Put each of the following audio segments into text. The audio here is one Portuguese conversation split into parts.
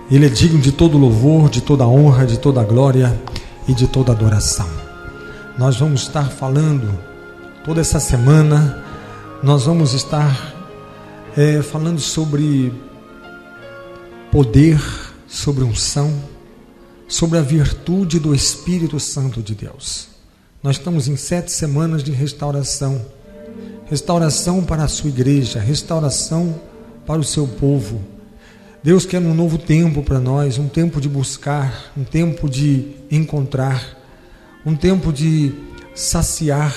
Ele é digno de todo louvor, de toda honra, de toda glória e de toda adoração. Nós vamos estar falando toda essa semana, nós vamos estar falando sobre poder, sobre unção, sobre a virtude do Espírito Santo de Deus. Nós estamos em 7 semanas de restauração, restauração para a sua igreja, restauração para o seu povo. Deus quer um novo tempo para nós, um tempo de buscar, um tempo de encontrar, um tempo de saciar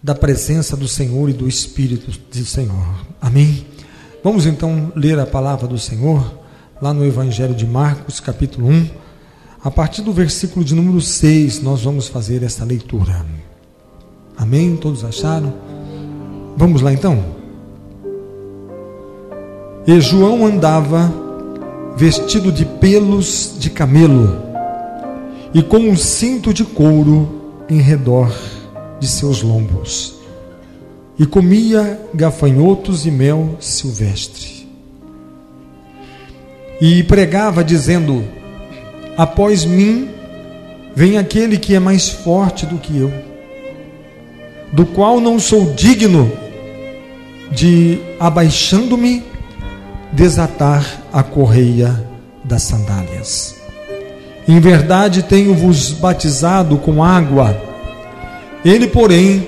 da presença do Senhor e do Espírito do Senhor. Amém? Vamos então ler a palavra do Senhor lá no Evangelho de Marcos, capítulo 1, a partir do versículo de número 6, nós vamos fazer essa leitura. Amém? Todos acharam? Vamos lá então. E João andava vestido de pelos de camelo e com um cinto de couro em redor de seus lombos, e comia gafanhotos e mel silvestre, e pregava dizendo: após mim vem aquele que é mais forte do que eu, do qual não sou digno de, abaixando-me, desatar a correia das sandálias. Em verdade tenho-vos batizado com água, ele, porém,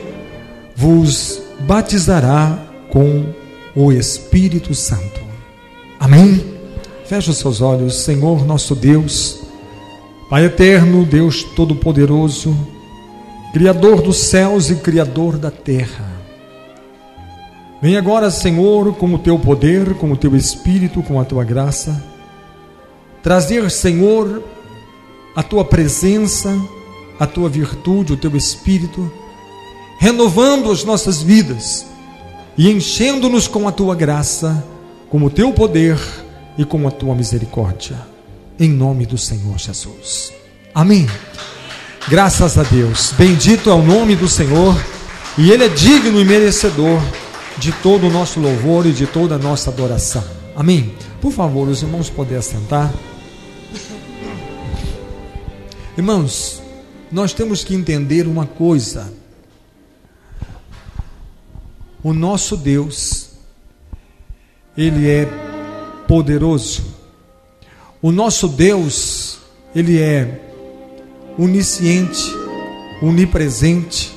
vos batizará com o Espírito Santo. Amém? Feche os seus olhos. Senhor nosso Deus, Pai eterno, Deus todo-poderoso, Criador dos céus e Criador da terra, vem agora, Senhor, com o teu poder, com o teu Espírito, com a tua graça, trazer, Senhor, a tua presença, a tua virtude, o teu Espírito, renovando as nossas vidas e enchendo-nos com a tua graça, com o teu poder e com a tua misericórdia, em nome do Senhor Jesus. Amém. Graças a Deus. Bendito é o nome do Senhor, e Ele é digno e merecedor de todo o nosso louvor e de toda a nossa adoração. Amém? Por favor, os irmãos podem assentar. Irmãos, nós temos que entender uma coisa: o nosso Deus, Ele é poderoso. O nosso Deus, Ele é onisciente, onipresente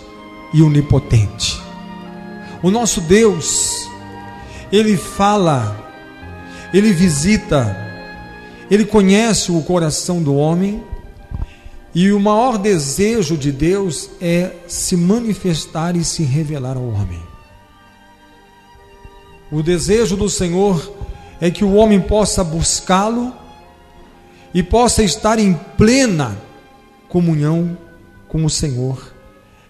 e onipotente. O nosso Deus, Ele fala, Ele visita, Ele conhece o coração do homem, e o maior desejo de Deus é se manifestar e se revelar ao homem. O desejo do Senhor é que o homem possa buscá-lo e possa estar em plena comunhão com o Senhor.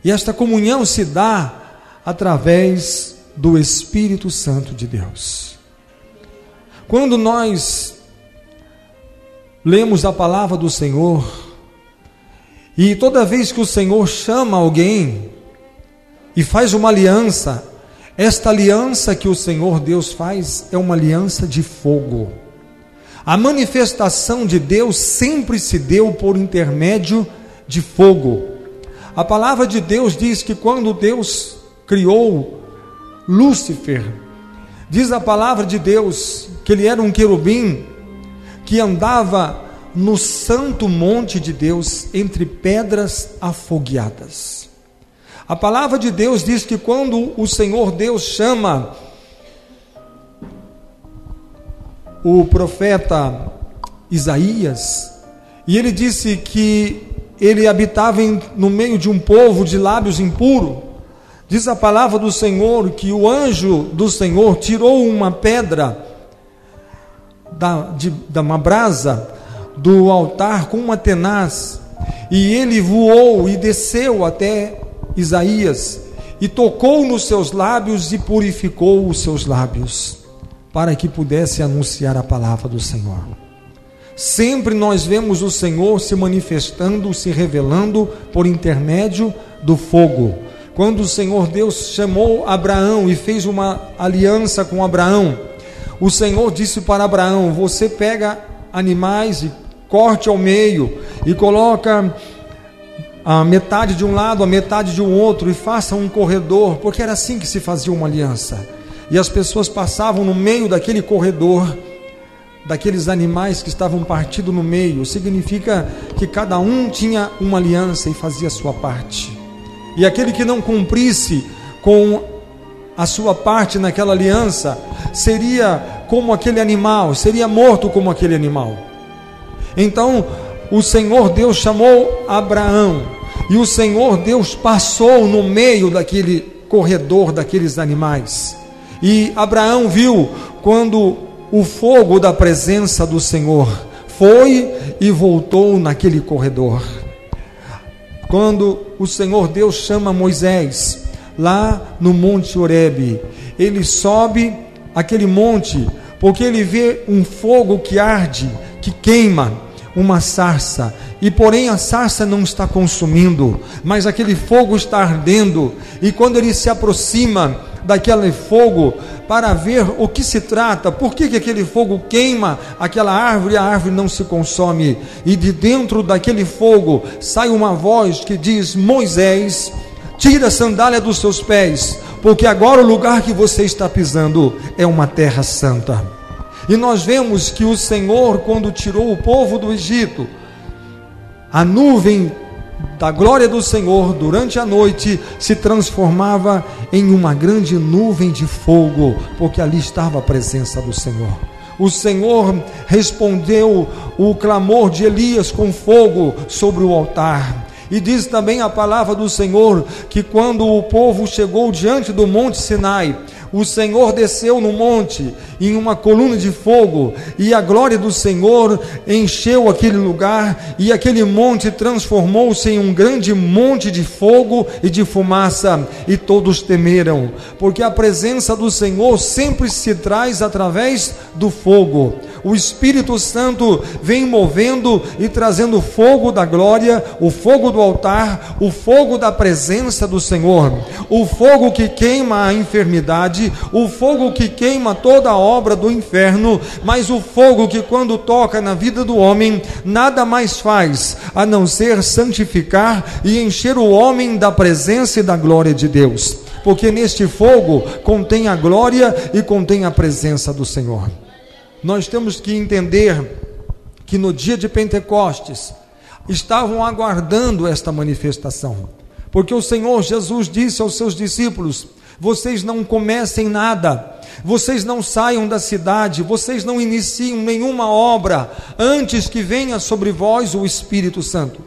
E esta comunhão se dá através do Espírito Santo de Deus. Quando nós lemos a palavra do Senhor, e toda vez que o Senhor chama alguém e faz uma aliança, esta aliança que o Senhor Deus faz é uma aliança de fogo. A manifestação de Deus sempre se deu por intermédio de fogo. A palavra de Deus diz que quando Deus criou Lúcifer, diz a palavra de Deus que ele era um querubim que andava no santo monte de Deus entre pedras afogueadas. A palavra de Deus diz que quando o Senhor Deus chama o profeta Isaías, e ele disse que ele habitava no meio de um povo de lábios impuros, diz a palavra do Senhor que o anjo do Senhor tirou uma pedra uma brasa do altar com uma tenaz, e ele voou e desceu até Isaías e tocou nos seus lábios e purificou os seus lábios, para que pudesse anunciar a palavra do Senhor. Sempre nós vemos o Senhor se manifestando, se revelando por intermédio do fogo. Quando o Senhor Deus chamou Abraão e fez uma aliança com Abraão, o Senhor disse para Abraão: você pega animais e corte ao meio e coloca a metade de um lado, a metade de um outro e faça um corredor, porque era assim que se fazia uma aliança. E as pessoas passavam no meio daquele corredor, daqueles animais que estavam partidos no meio. Significa que cada um tinha uma aliança e fazia a sua parte. E aquele que não cumprisse com a sua parte naquela aliança seria como aquele animal, seria morto como aquele animal. Então o Senhor Deus chamou Abraão, e o Senhor Deus passou no meio daquele corredor daqueles animais, e Abraão viu quando o fogo da presença do Senhor foi e voltou naquele corredor. Quando o Senhor Deus chama Moisés lá no Monte Horebe, ele sobe aquele monte porque ele vê um fogo que arde, que queima, uma sarça, e porém a sarça não está consumindo, mas aquele fogo está ardendo. E quando ele se aproxima daquele fogo para ver o que se trata, por que aquele fogo queima aquela árvore e a árvore não se consome, e de dentro daquele fogo sai uma voz que diz: Moisés, tira a sandália dos seus pés, porque agora o lugar que você está pisando é uma terra santa. E nós vemos que o Senhor, quando tirou o povo do Egito, a nuvem da glória do Senhor durante a noite se transformava em uma grande nuvem de fogo, porque ali estava a presença do Senhor. O Senhor respondeu o clamor de Elias com fogo sobre o altar. E diz também a palavra do Senhor que quando o povo chegou diante do monte Sinai, o Senhor desceu no monte em uma coluna de fogo, e a glória do Senhor encheu aquele lugar, e aquele monte transformou-se em um grande monte de fogo e de fumaça, e todos temeram, porque a presença do Senhor sempre se traz através do fogo. O Espírito Santo vem movendo e trazendo fogo da glória, o fogo do altar, o fogo da presença do Senhor, o fogo que queima a enfermidade, o fogo que queima toda a obra do inferno, mas o fogo que quando toca na vida do homem, nada mais faz a não ser santificar e encher o homem da presença e da glória de Deus, porque neste fogo contém a glória e contém a presença do Senhor. Nós temos que entender que no dia de Pentecostes estavam aguardando esta manifestação, porque o Senhor Jesus disse aos seus discípulos: vocês não comecem nada, vocês não saiam da cidade, vocês não iniciam nenhuma obra antes que venha sobre vós o Espírito Santo.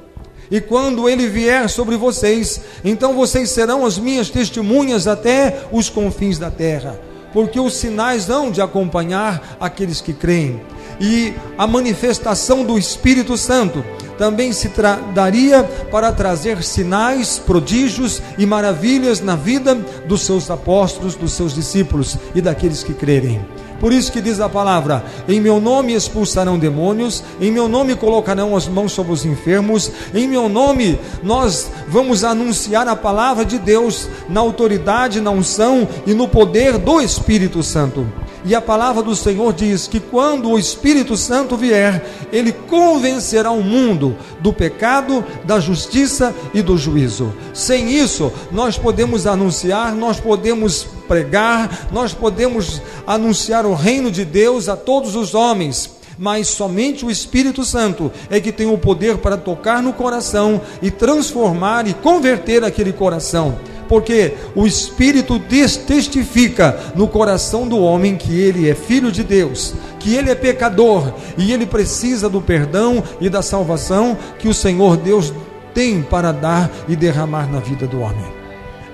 E quando ele vier sobre vocês, então vocês serão as minhas testemunhas até os confins da terra, porque os sinais hão de acompanhar aqueles que creem. E a manifestação do Espírito Santo também se daria para trazer sinais, prodígios e maravilhas na vida dos seus apóstolos, dos seus discípulos e daqueles que crerem. Por isso que diz a palavra: em meu nome expulsarão demônios, em meu nome colocarão as mãos sobre os enfermos, em meu nome nós vamos anunciar a palavra de Deus na autoridade, na unção e no poder do Espírito Santo. E a palavra do Senhor diz que quando o Espírito Santo vier, ele convencerá o mundo do pecado, da justiça e do juízo. Sem isso, nós podemos anunciar, nós podemos pregar, nós podemos anunciar o reino de Deus a todos os homens, mas somente o Espírito Santo é que tem o poder para tocar no coração e transformar e converter aquele coração. Porque o Espírito testifica no coração do homem que ele é filho de Deus, que ele é pecador e ele precisa do perdão e da salvação que o Senhor Deus tem para dar e derramar na vida do homem.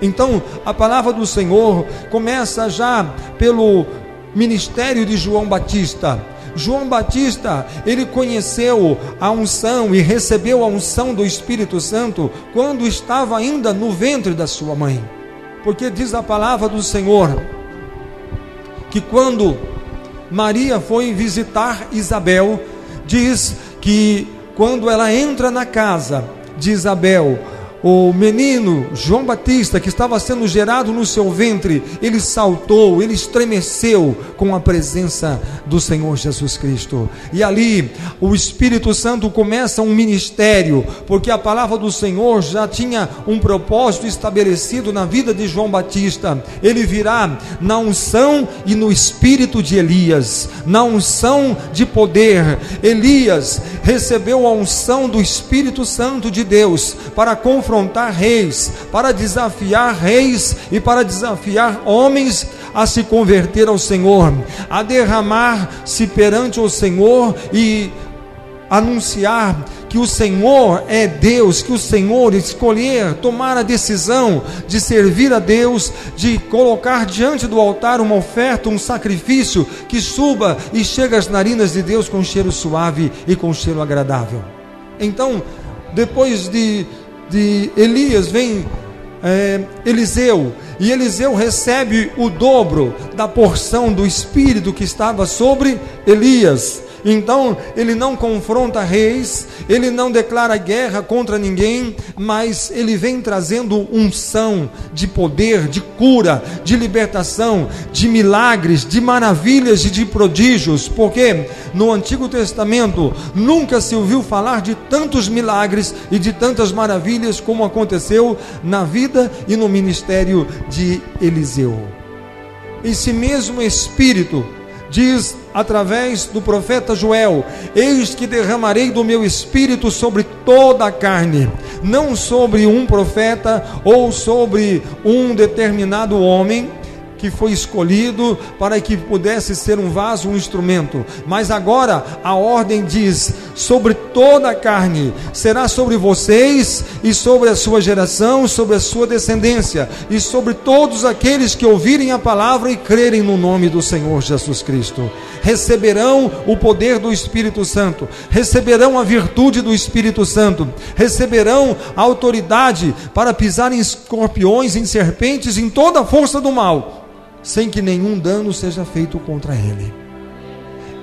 Então, a palavra do Senhor começa já pelo ministério de João Batista. João Batista, ele conheceu a unção e recebeu a unção do Espírito Santo quando estava ainda no ventre da sua mãe, porque diz a palavra do Senhor que quando Maria foi visitar Isabel, diz que quando ela entra na casa de Isabel, o menino João Batista, que estava sendo gerado no seu ventre, ele saltou, ele estremeceu com a presença do Senhor Jesus Cristo. E ali o Espírito Santo começa um ministério, porque a palavra do Senhor já tinha um propósito estabelecido na vida de João Batista. Ele virá na unção e no espírito de Elias, na unção de poder. Elias recebeu a unção do Espírito Santo de Deus para confrontar reis, para desafiar reis e para desafiar homens a se converter ao Senhor, a derramar-se perante o Senhor e anunciar que o Senhor é Deus, que o Senhor escolher, tomar a decisão de servir a Deus, de colocar diante do altar uma oferta, um sacrifício que suba e chega às narinas de Deus com cheiro suave e com cheiro agradável. Então, depois de Elias vem Eliseu, e Eliseu recebe o dobro da porção do Espírito que estava sobre Elias. Então ele não confronta reis, ele não declara guerra contra ninguém, mas ele vem trazendo unção de poder, de cura, de libertação, de milagres, de maravilhas e de prodígios, porque no Antigo Testamento nunca se ouviu falar de tantos milagres e de tantas maravilhas como aconteceu na vida e no ministério de Eliseu. Esse mesmo Espírito diz através do profeta Joel: eis que derramarei do meu Espírito sobre toda a carne, não sobre um profeta ou sobre um determinado homem que foi escolhido para que pudesse ser um vaso, um instrumento, mas agora a ordem diz: sobre toda a carne, será sobre vocês e sobre a sua geração, sobre a sua descendência e sobre todos aqueles que ouvirem a palavra e crerem no nome do Senhor Jesus Cristo. Receberão o poder do Espírito Santo, receberão a virtude do Espírito Santo, receberão a autoridade para pisar em escorpiões, em serpentes, em toda a força do mal, sem que nenhum dano seja feito contra ele.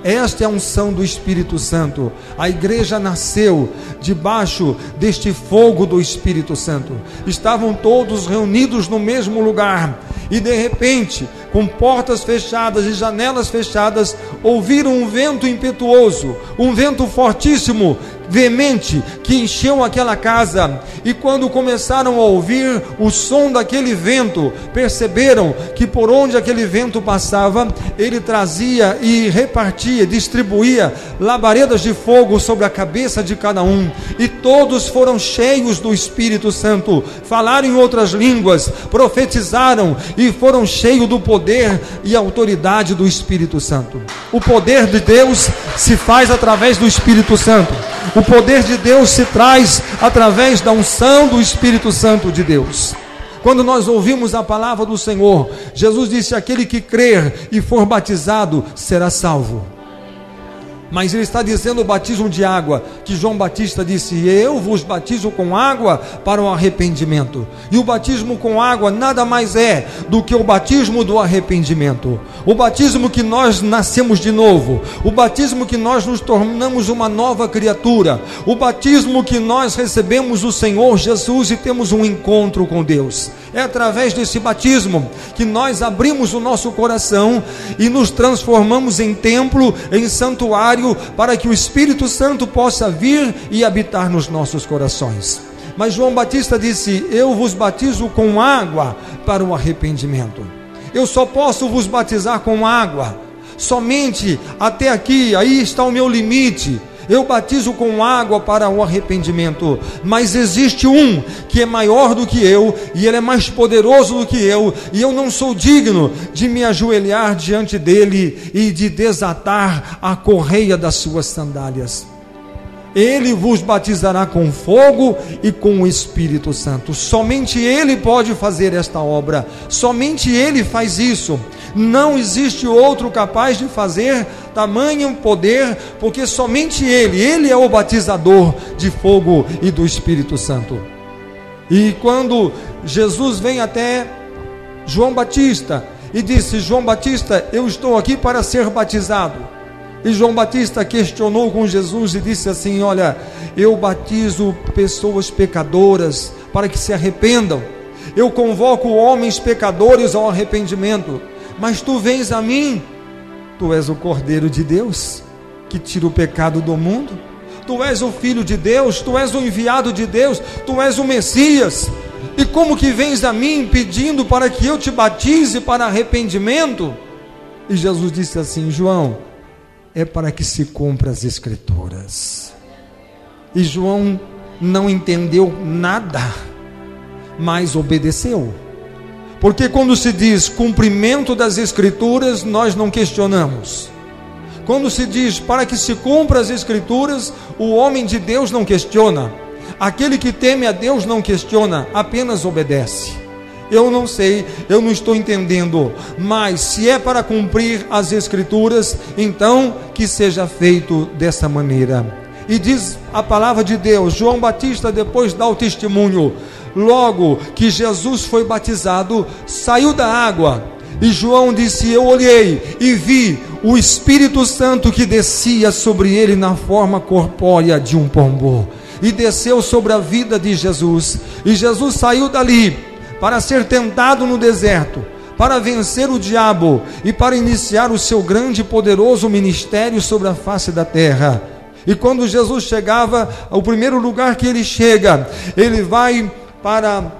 Esta é a unção do Espírito Santo. A igreja nasceu debaixo deste fogo do Espírito Santo. Estavam todos reunidos no mesmo lugar, e de repente, com portas fechadas e janelas fechadas, ouviram um vento impetuoso, um vento fortíssimo, veemente, que encheu aquela casa. E quando começaram a ouvir o som daquele vento, perceberam que por onde aquele vento passava, ele trazia e repartia, distribuía labaredas de fogo sobre a cabeça de cada um, e todos foram cheios do Espírito Santo, falaram em outras línguas, profetizaram e foram cheios do poder e autoridade do Espírito Santo. O poder de Deus se faz através do Espírito Santo. O poder de Deus se traz através da unção do Espírito Santo de Deus. Quando nós ouvimos a palavra do Senhor, Jesus disse: aquele que crer e for batizado será salvo. Mas ele está dizendo o batismo de água, que João Batista disse: eu vos batizo com água para o arrependimento. E o batismo com água nada mais é do que o batismo do arrependimento. O batismo que nós nascemos de novo, o batismo que nós nos tornamos uma nova criatura, o batismo que nós recebemos o Senhor Jesus e temos um encontro com Deus. É através desse batismo que nós abrimos o nosso coração e nos transformamos em templo, em santuário, para que o Espírito Santo possa vir e habitar nos nossos corações. Mas João Batista disse: eu vos batizo com água para o arrependimento. Eu só posso vos batizar com água, somente até aqui, aí está o meu limite. Eu batizo com água para o arrependimento, mas existe um que é maior do que eu, e ele é mais poderoso do que eu, e eu não sou digno de me ajoelhar diante dele e de desatar a correia das suas sandálias. Ele vos batizará com fogo e com o Espírito Santo. Somente ele pode fazer esta obra, somente ele faz isso. Não existe outro capaz de fazer tamanho poder, porque somente ele é o batizador de fogo e do Espírito Santo. E quando Jesus vem até João Batista e disse: João Batista, eu estou aqui para ser batizado. E João Batista questionou com Jesus e disse assim: olha, eu batizo pessoas pecadoras para que se arrependam, eu convoco homens pecadores ao arrependimento, mas tu vens a mim, tu és o Cordeiro de Deus, que tira o pecado do mundo. Tu és o Filho de Deus, tu és o enviado de Deus, tu és o Messias. E como que vens a mim pedindo para que eu te batize para arrependimento? E Jesus disse assim: João, é para que se cumpra as Escrituras. E João não entendeu nada, mas obedeceu. Porque quando se diz cumprimento das Escrituras, nós não questionamos. Quando se diz para que se cumpra as Escrituras, o homem de Deus não questiona. Aquele que teme a Deus não questiona, apenas obedece. Eu não sei, eu não estou entendendo, mas se é para cumprir as Escrituras, então que seja feito dessa maneira. E diz a palavra de Deus, João Batista depois dá o testemunho, logo que Jesus foi batizado, saiu da água, e João disse: eu olhei e vi o Espírito Santo que descia sobre ele na forma corpórea de um pombo, e desceu sobre a vida de Jesus. E Jesus saiu dali para ser tentado no deserto, para vencer o diabo e para iniciar o seu grande e poderoso ministério sobre a face da terra. E quando Jesus chegava, o primeiro lugar que ele chega, ele vai para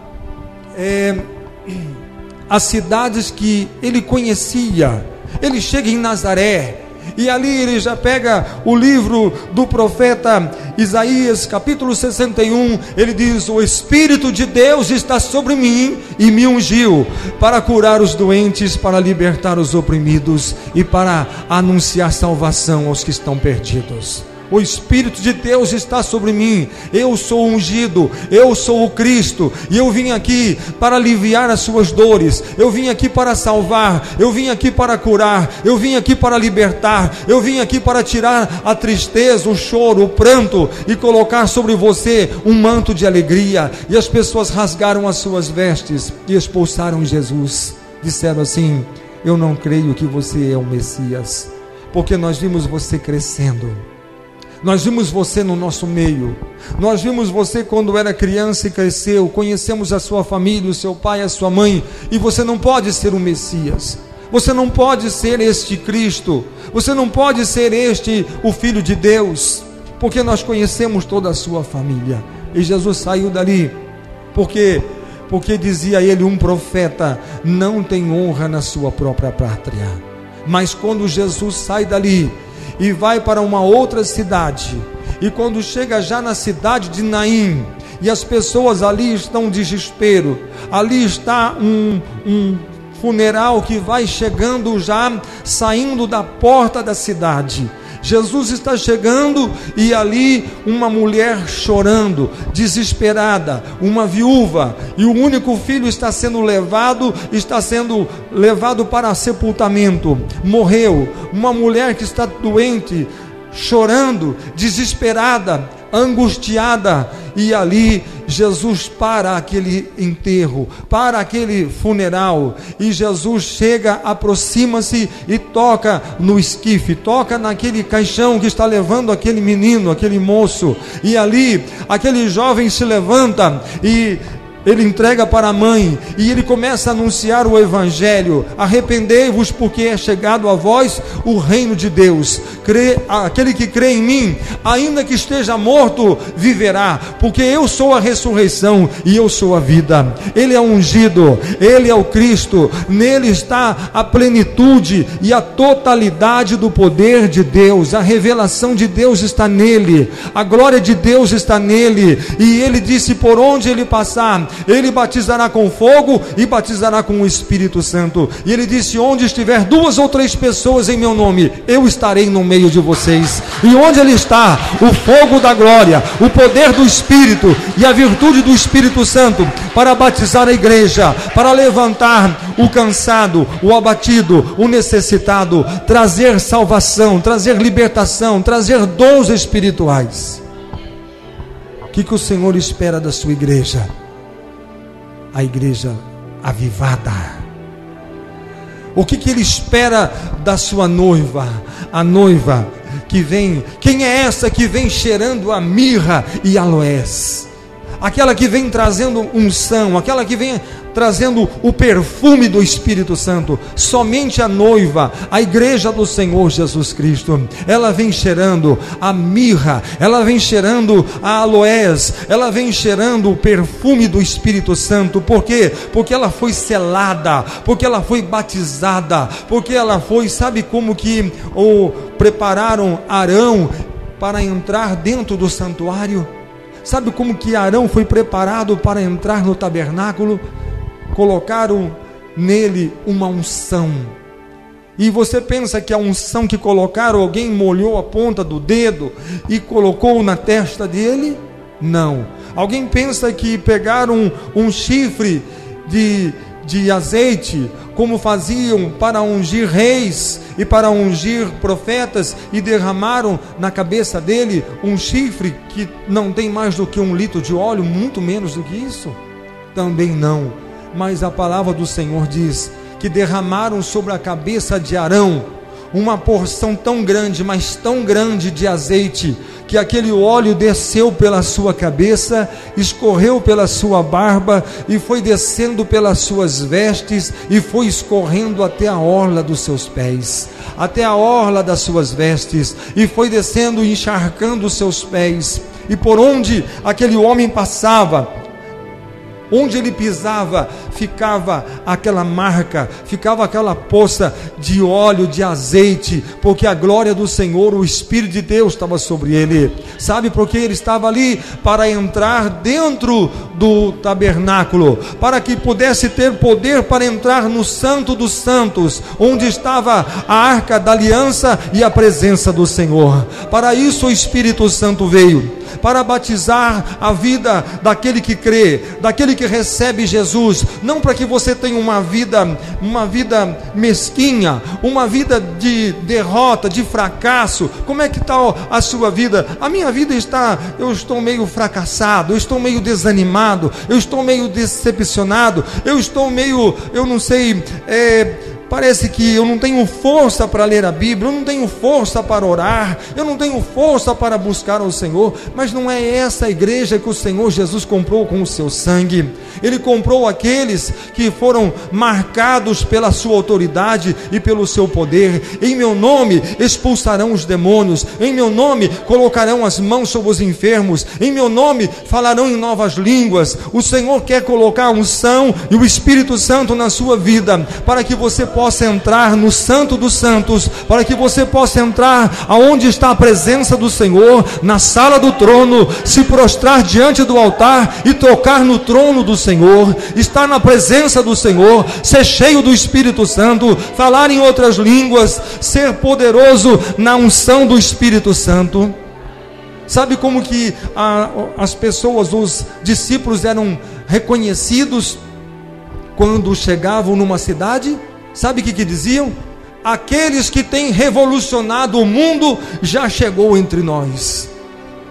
as cidades que ele conhecia. Ele chega em Nazaré, e ali ele já pega o livro do profeta Isaías, capítulo 61, ele diz: o Espírito de Deus está sobre mim e me ungiu para curar os doentes, para libertar os oprimidos e para anunciar salvação aos que estão perdidos. O Espírito de Deus está sobre mim, eu sou ungido, eu sou o Cristo, e eu vim aqui para aliviar as suas dores, eu vim aqui para salvar, eu vim aqui para curar, eu vim aqui para libertar, eu vim aqui para tirar a tristeza, o choro, o pranto, e colocar sobre você um manto de alegria. E as pessoas rasgaram as suas vestes e expulsaram Jesus, disseram assim: eu não creio que você é o Messias, porque nós vimos você crescendo, nós vimos você no nosso meio, nós vimos você quando era criança e cresceu, conhecemos a sua família, o seu pai, a sua mãe, e você não pode ser o Messias, você não pode ser este Cristo, você não pode ser este o Filho de Deus, porque nós conhecemos toda a sua família. E Jesus saiu dali, porque dizia ele, um profeta não tem honra na sua própria pátria. Mas quando Jesus sai dali e vai para uma outra cidade, e quando chega já na cidade de Naim, e as pessoas ali estão em desespero, ali está um funeral que vai chegando, já saindo da porta da cidade. Jesus está chegando, e ali uma mulher chorando, desesperada, uma viúva, e o único filho está sendo levado para sepultamento, morreu. Uma mulher que está doente, chorando, desesperada, angustiada, e ali Jesus para aquele enterro, para aquele funeral, e Jesus chega, aproxima-se e toca no esquife, toca naquele caixão que está levando aquele menino, aquele moço, e ali aquele jovem se levanta e ele entrega para a mãe, e ele começa a anunciar o Evangelho: arrependei-vos, porque é chegado a vós o reino de Deus. Aquele que crê em mim, ainda que esteja morto, viverá, porque eu sou a ressurreição e eu sou a vida. Ele é ungido, ele é o Cristo, nele está a plenitude e a totalidade do poder de Deus. A revelação de Deus está nele, a glória de Deus está nele, e ele disse: por onde ele passar, ele batizará com fogo e batizará com o Espírito Santo. E ele disse: onde estiver 2 ou 3 pessoas em meu nome, eu estarei no meio de vocês. E onde ele está, o fogo da glória, o poder do Espírito e a virtude do Espírito Santo, para batizar a igreja, para levantar o cansado, o abatido, o necessitado, trazer salvação, trazer libertação, trazer dons espirituais. O que o Senhor espera da sua igreja? A igreja avivada. O que ele espera da sua noiva? A noiva que vem. Quem é essa que vem cheirando a mirra e aloés? Aquela que vem trazendo unção, aquela que vem trazendo o perfume do Espírito Santo. Somente a noiva, a igreja do Senhor Jesus Cristo, ela vem cheirando a mirra, ela vem cheirando a aloés, ela vem cheirando o perfume do Espírito Santo. Por quê? Porque ela foi selada, porque ela foi batizada, porque ela foi, sabe como que prepararam Arão para entrar dentro do santuário? Sabe como que Arão foi preparado para entrar no tabernáculo? Colocaram nele uma unção. E você pensa que a unção que colocaram, alguém molhou a ponta do dedo e colocou na testa dele? Não. Alguém pensa que pegaram um chifre de azeite, como faziam para ungir reis e para ungir profetas, e derramaram na cabeça dele um chifre que não tem mais do que 1 litro de óleo, muito menos do que isso? Também não. Mas a palavra do Senhor diz que derramaram sobre a cabeça de Arão uma porção tão grande, mas tão grande de azeite, que aquele óleo desceu pela sua cabeça, escorreu pela sua barba, e foi descendo pelas suas vestes, e foi escorrendo até a orla dos seus pés, até a orla das suas vestes, e foi descendo e encharcando os seus pés. E por onde aquele homem passava, onde ele pisava, ficava aquela marca, ficava aquela poça de óleo, de azeite, porque a glória do Senhor, o Espírito de Deus estava sobre ele. Sabe por que ele estava ali? Para entrar dentro do tabernáculo, para que pudesse ter poder para entrar no Santo dos Santos, onde estava a arca da aliança e a presença do Senhor. Para isso o Espírito Santo veio, para batizar a vida daquele que crê, daquele que recebe Jesus. Não para que você tenha uma vida mesquinha, uma vida de derrota, de fracasso. Como é que está a sua vida? A minha vida eu estou meio fracassado, eu estou meio desanimado, eu estou meio decepcionado, eu não sei, parece que eu não tenho força para ler a Bíblia, eu não tenho força para orar, eu não tenho força para buscar ao Senhor. Mas não é essa a igreja que o Senhor Jesus comprou com o seu sangue. Ele comprou aqueles que foram marcados pela sua autoridade e pelo seu poder. Em meu nome expulsarão os demônios, em meu nome colocarão as mãos sobre os enfermos, em meu nome falarão em novas línguas. O Senhor quer colocar a unção e o Espírito Santo na sua vida, para que você possa entrar no Santo dos Santos, para que você possa entrar aonde está a presença do Senhor, na sala do trono, se prostrar diante do altar e tocar no trono do Senhor, estar na presença do Senhor, ser cheio do Espírito Santo, falar em outras línguas, ser poderoso na unção do Espírito Santo. Sabe como que as pessoas, os discípulos eram reconhecidos quando chegavam numa cidade? Sabe o que diziam? Aqueles que têm revolucionado o mundo já chegou entre nós.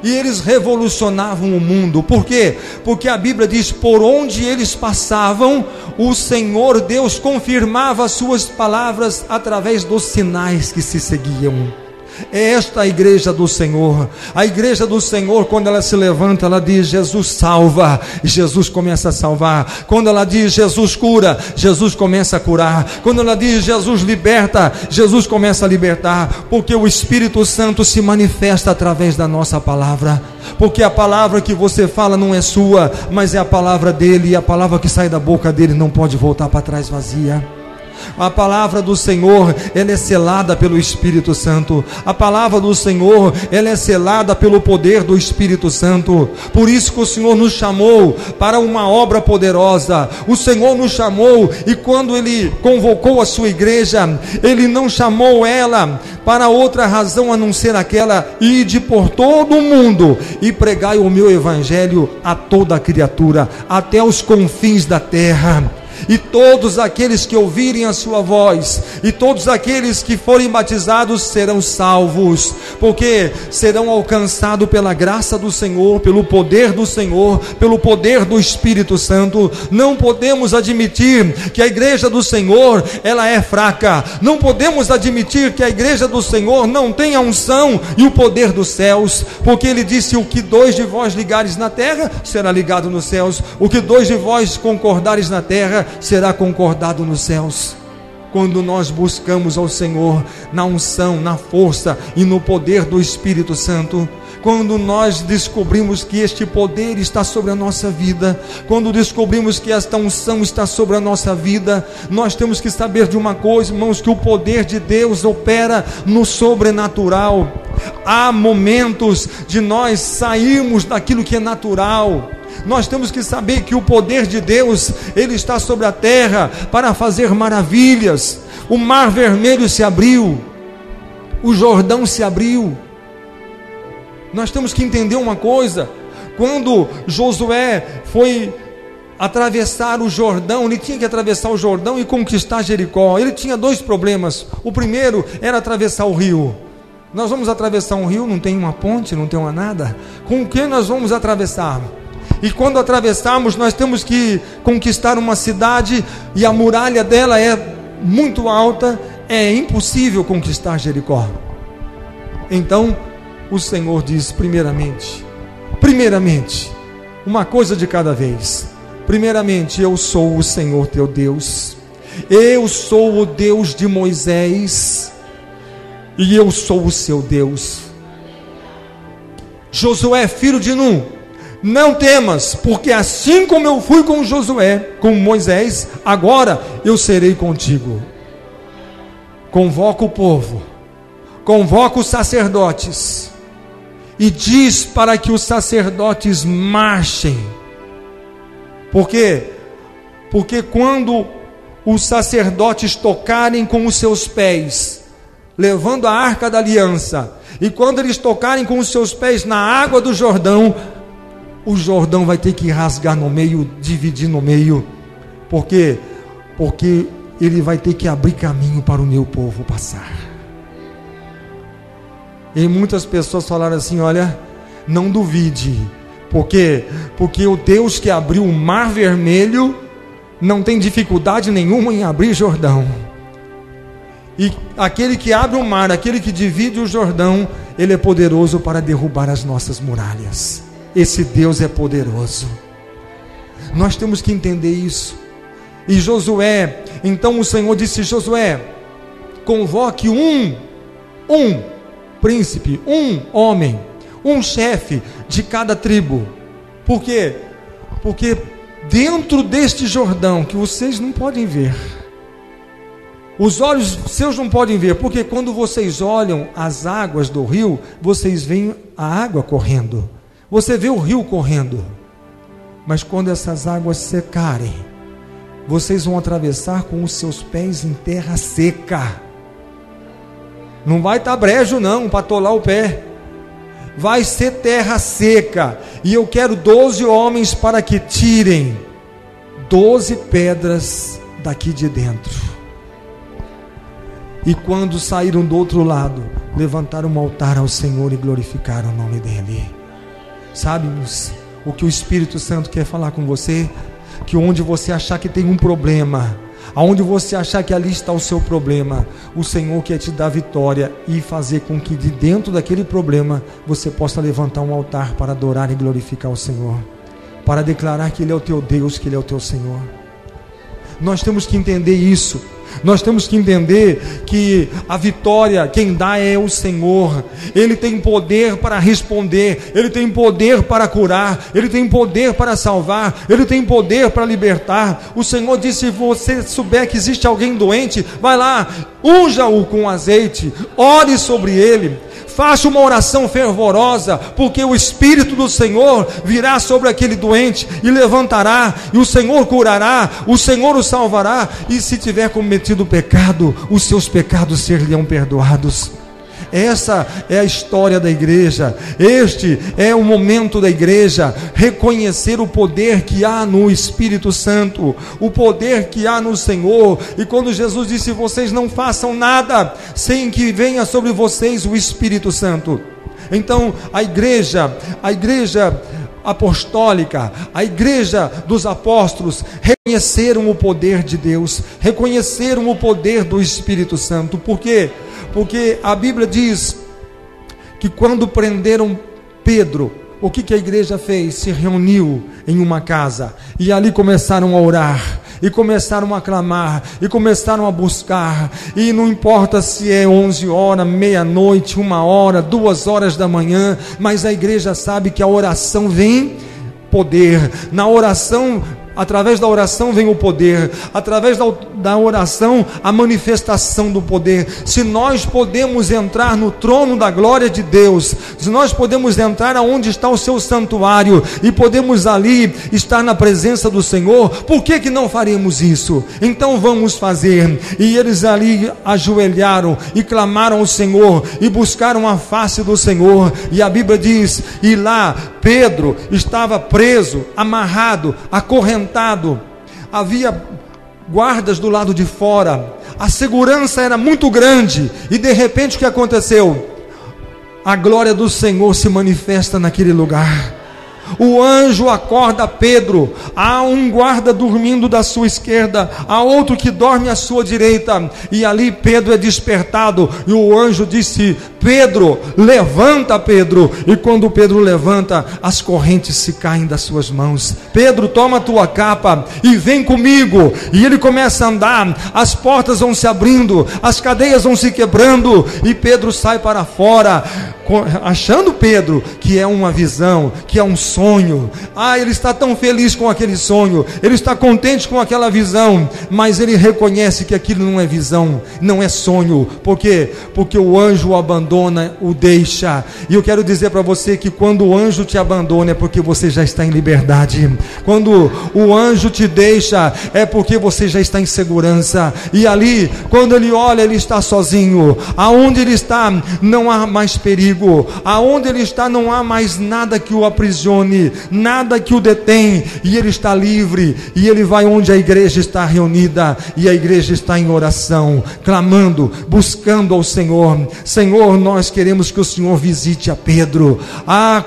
E eles revolucionavam o mundo. Por quê? Porque a Bíblia diz: por onde eles passavam, o Senhor Deus confirmava as suas palavras através dos sinais que se seguiam. É esta a igreja do Senhor. A igreja do Senhor, quando ela se levanta, ela diz: Jesus salva, e Jesus começa a salvar. Quando ela diz Jesus cura, Jesus começa a curar. Quando ela diz Jesus liberta, Jesus começa a libertar. Porque o Espírito Santo se manifesta através da nossa palavra. Porque a palavra que você fala não é sua, mas é a palavra dele, e a palavra que sai da boca dele não pode voltar para trás vazia. A palavra do Senhor, ela é selada pelo Espírito Santo. A palavra do Senhor, ela é selada pelo poder do Espírito Santo. Por isso que o Senhor nos chamou para uma obra poderosa. O Senhor nos chamou, e quando Ele convocou a sua igreja, Ele não chamou ela para outra razão a não ser aquela: ide por todo o mundo e pregai o meu evangelho a toda a criatura, até os confins da terra. e todos aqueles que ouvirem a sua voz, e todos aqueles que forem batizados serão salvos, porque serão alcançados pela graça do Senhor, pelo poder do Senhor, pelo poder do Espírito Santo. Não podemos admitir que a igreja do Senhor, ela é fraca. Não podemos admitir que a igreja do Senhor não tem a unção e o poder dos céus, porque ele disse: o que 2 de vós ligares na terra, será ligado nos céus, o que 2 de vós concordares na terra, será concordado nos céus. Quando nós buscamos ao Senhor na unção, na força e no poder do Espírito Santo, quando nós descobrimos que este poder está sobre a nossa vida, quando descobrimos que esta unção está sobre a nossa vida, nós temos que saber de uma coisa, irmãos, que o poder de Deus opera no sobrenatural. Há momentos de nós sairmos daquilo que é natural. Nós temos que saber que o poder de Deus, ele está sobre a terra para fazer maravilhas. O mar vermelho se abriu, o Jordão se abriu. Nós temos que entender uma coisa: quando Josué foi atravessar o Jordão, ele tinha que atravessar o Jordão e conquistar Jericó. Ele tinha 2 problemas. O primeiro era atravessar o rio. Nós vamos atravessar um rio, não tem uma ponte, não tem uma nada. Com o que nós vamos atravessar? E quando atravessarmos, nós temos que conquistar uma cidade, e a muralha dela é muito alta, é impossível conquistar Jericó. Então o Senhor diz: primeiramente, uma coisa de cada vez. Primeiramente, eu sou o Senhor teu Deus, eu sou o Deus de Moisés, e eu sou o seu Deus. Josué, filho de Nun, não temas, porque assim como eu fui com Josué, com Moisés, agora eu serei contigo. Convoca o povo, convoca os sacerdotes, e diz para que os sacerdotes marchem. Por quê? Porque quando os sacerdotes tocarem com os seus pés, levando a arca da aliança, e quando eles tocarem com os seus pés na água do Jordão, o Jordão vai ter que rasgar no meio, dividir no meio. Por quê? Porque ele vai ter que abrir caminho para o meu povo passar. E muitas pessoas falaram assim: olha, não duvide, porque o Deus que abriu o mar vermelho não tem dificuldade nenhuma em abrir Jordão. E aquele que abre o mar, aquele que divide o Jordão, ele é poderoso para derrubar as nossas muralhas. Esse Deus é poderoso. Nós temos que entender isso. E Josué, então o Senhor disse: Josué, convoque um príncipe, um homem, um chefe de cada tribo. Por quê? Porque dentro deste Jordão, que vocês não podem ver, os olhos seus não podem ver, porque quando vocês olham as águas do rio, vocês veem a água correndo, você vê o rio correndo, mas quando essas águas secarem, vocês vão atravessar com os seus pés em terra seca. Não vai estar brejo não, para atolar o pé. Vai ser terra seca. E eu quero 12 homens para que tirem 12 pedras daqui de dentro. E quando saíram do outro lado, levantaram um altar ao Senhor e glorificaram o nome dele. Sabe, o que o Espírito Santo quer falar com você? Que onde você achar que tem um problema, aonde você achar que ali está o seu problema, o Senhor quer te dar vitória e fazer com que de dentro daquele problema você possa levantar um altar para adorar e glorificar o Senhor, para declarar que Ele é o teu Deus, que Ele é o teu Senhor. Nós temos que entender isso. Nós temos que entender que a vitória quem dá é o Senhor. Ele tem poder para responder, Ele tem poder para curar, Ele tem poder para salvar, Ele tem poder para libertar. O Senhor disse: se você souber que existe alguém doente, vai lá, unja-o com azeite, ore sobre ele, faça uma oração fervorosa, porque o Espírito do Senhor virá sobre aquele doente e levantará, e o Senhor curará, o Senhor o salvará, e se tiver cometido pecado, os seus pecados seriam perdoados. Essa é a história da igreja. Este é o momento da igreja, reconhecer o poder que há no Espírito Santo, o poder que há no Senhor. E quando Jesus disse: vocês não façam nada sem que venha sobre vocês o Espírito Santo. Então a igreja apostólica, a igreja dos apóstolos, reconheceram o poder de Deus, reconheceram o poder do Espírito Santo. Por quê? Porque a Bíblia diz que quando prenderam Pedro, o que a igreja fez? Se reuniu em uma casa, e ali começaram a orar, e começaram a clamar, e começaram a buscar, e não importa se é 11 horas, meia-noite, 1 hora, 2 horas da manhã, mas a igreja sabe que a oração vem poder, na oração, através da oração vem o poder, através da oração a manifestação do poder. Se nós podemos entrar no trono da glória de Deus, se nós podemos entrar aonde está o seu santuário, e podemos ali estar na presença do Senhor, por que não faremos isso? Então vamos fazer. E eles ali ajoelharam e clamaram ao Senhor, e buscaram a face do Senhor. E a Bíblia diz, e lá Pedro estava preso, amarrado, acorrentado, havia guardas do lado de fora, a segurança era muito grande, e de repente o que aconteceu? A glória do Senhor se manifesta naquele lugar. O anjo acorda Pedro, há um guarda dormindo da sua esquerda, há outro que dorme à sua direita, e ali Pedro é despertado, e o anjo disse: Pedro, levanta, Pedro. E quando Pedro levanta, as correntes se caem das suas mãos. Pedro, toma a tua capa e vem comigo. E ele começa a andar, as portas vão se abrindo, as cadeias vão se quebrando, e Pedro sai para fora, achando Pedro que é uma visão, que é um sonho. Ele está tão feliz com aquele sonho, ele está contente com aquela visão, mas ele reconhece que aquilo não é visão, não é sonho. Por quê? Porque o anjo o abandona, o deixa. E eu quero dizer para você que quando o anjo te abandona, é porque você já está em liberdade. Quando o anjo te deixa, é porque você já está em segurança. E ali, quando ele olha, ele está sozinho. Aonde ele está, não há mais perigo. Aonde ele está, não há mais nada que o aprisione, nada que o detém, e ele está livre. E ele vai onde a igreja está reunida, e a igreja está em oração, clamando, buscando ao Senhor. Senhor, nós queremos que o Senhor visite a Pedro.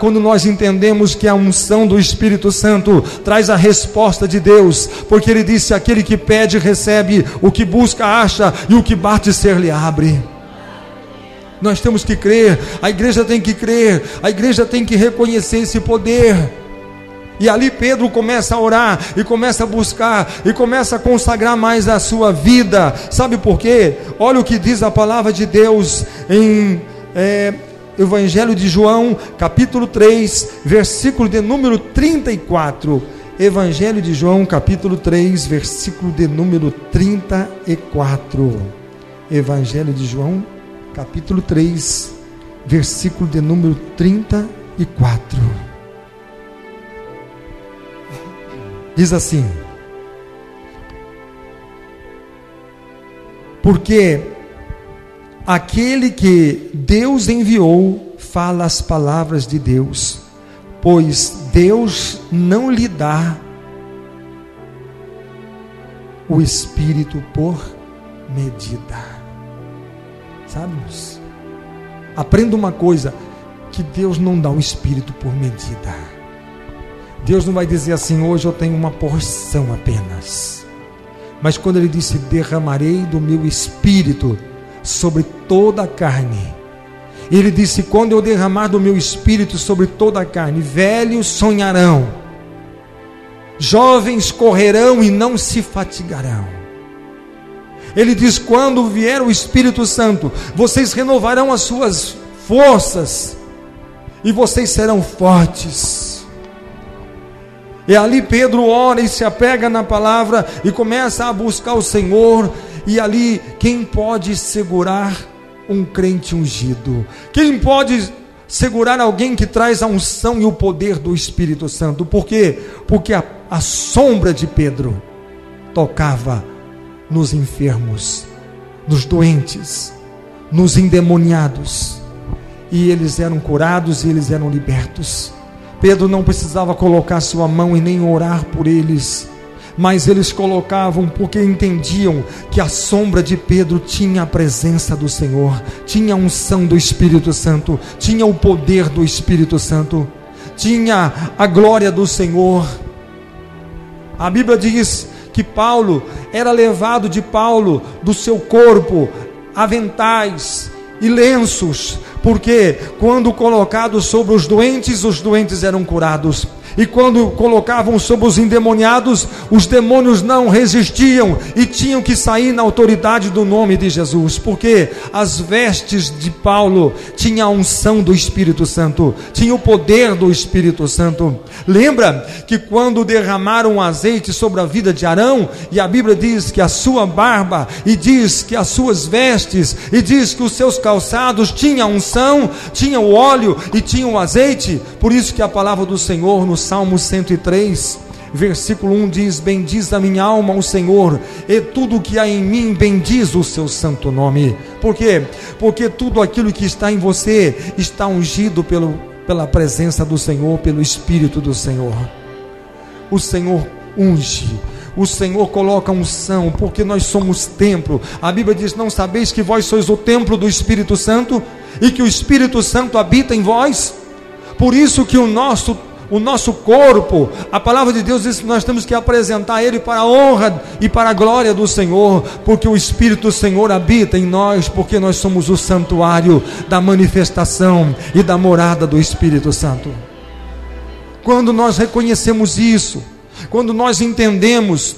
Quando nós entendemos que a unção do Espírito Santo traz a resposta de Deus, porque ele disse: aquele que pede recebe, o que busca acha, e o que bate ser-lhe abre. Nós temos que crer, a igreja tem que crer, a igreja tem que reconhecer esse poder. E ali Pedro começa a orar, e começa a buscar, e começa a consagrar mais a sua vida. Sabe por quê? Olha o que diz a palavra de Deus em Evangelho de João, capítulo 3, versículo de número 34. Evangelho de João, capítulo 3, versículo de número 34. Evangelho de João, capítulo 3, versículo de número 34. Diz assim: porque aquele que Deus enviou fala as palavras de Deus, pois Deus não lhe dá o Espírito por medida. Sabe? Aprenda uma coisa, que Deus não dá o Espírito por medida. Deus não vai dizer assim: hoje eu tenho uma porção apenas. Mas quando ele disse: derramarei do meu Espírito sobre toda a carne, ele disse: quando eu derramar do meu Espírito sobre toda a carne, velhos sonharão, jovens correrão e não se fatigarão. Ele diz: quando vier o Espírito Santo, vocês renovarão as suas forças, e vocês serão fortes. E ali Pedro ora e se apega na palavra, e começa a buscar o Senhor. E ali, quem pode segurar um crente ungido? Quem pode segurar alguém que traz a unção e o poder do Espírito Santo? Por quê? Porque a sombra de Pedro tocava nos enfermos, nos doentes, nos endemoniados, e eles eram curados e eles eram libertos. Pedro não precisava colocar sua mão e nem orar por eles, mas eles colocavam porque entendiam que a sombra de Pedro tinha a presença do Senhor, tinha a unção do Espírito Santo, tinha o poder do Espírito Santo, tinha a glória do Senhor. A Bíblia diz que Paulo era levado de Paulo do seu corpo aventais e lenços, porque quando colocados sobre os doentes eram curados, e quando colocavam sobre os endemoniados, os demônios não resistiam e tinham que sair na autoridade do nome de Jesus, porque as vestes de Paulo tinham a unção do Espírito Santo, tinha o poder do Espírito Santo. Lembra que quando derramaram azeite sobre a vida de Arão, e a Bíblia diz que a sua barba, e diz que as suas vestes, e diz que os seus calçados tinham a unção, tinham o óleo e tinham o azeite? Por isso que a palavra do Senhor no Salmo 103, versículo 1 diz: bendiz a minha alma ao Senhor, e tudo que há em mim bendiz o seu santo nome. Por quê? Porque tudo aquilo que está em você está ungido pela presença do Senhor, pelo Espírito do Senhor. O Senhor unge, o Senhor coloca unção, porque nós somos templo. A Bíblia diz: não sabeis que vós sois o templo do Espírito Santo, e que o Espírito Santo habita em vós? Por isso que o nosso corpo, a palavra de Deus diz que nós temos que apresentar ele para a honra e para a glória do Senhor, porque o Espírito do Senhor habita em nós, porque nós somos o santuário da manifestação e da morada do Espírito Santo. Quando nós reconhecemos isso, quando nós entendemos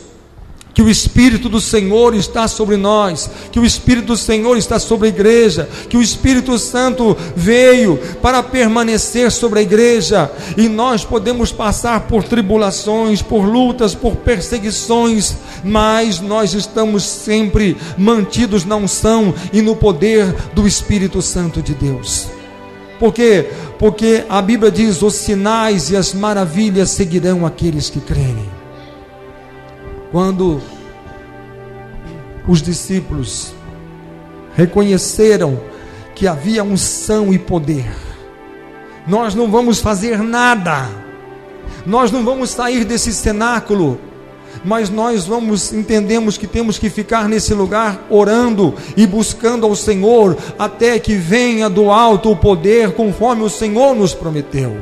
que o Espírito do Senhor está sobre nós, que o Espírito do Senhor está sobre a igreja, que o Espírito Santo veio para permanecer sobre a igreja, e nós podemos passar por tribulações, por lutas, por perseguições, mas nós estamos sempre mantidos na unção e no poder do Espírito Santo de Deus. Por quê? Porque a Bíblia diz: os sinais e as maravilhas seguirão aqueles que crerem. Quando os discípulos reconheceram que havia unção e poder, nós não vamos fazer nada, nós não vamos sair desse cenáculo, mas nós entendemos que temos que ficar nesse lugar orando e buscando ao Senhor, até que venha do alto o poder, conforme o Senhor nos prometeu.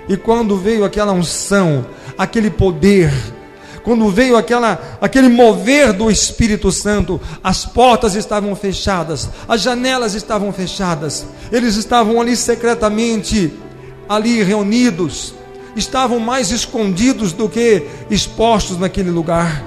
E quando veio aquela unção, aquele poder, quando veio aquele mover do Espírito Santo, as portas estavam fechadas, as janelas estavam fechadas, eles estavam ali secretamente, ali reunidos, estavam mais escondidos do que expostos naquele lugar.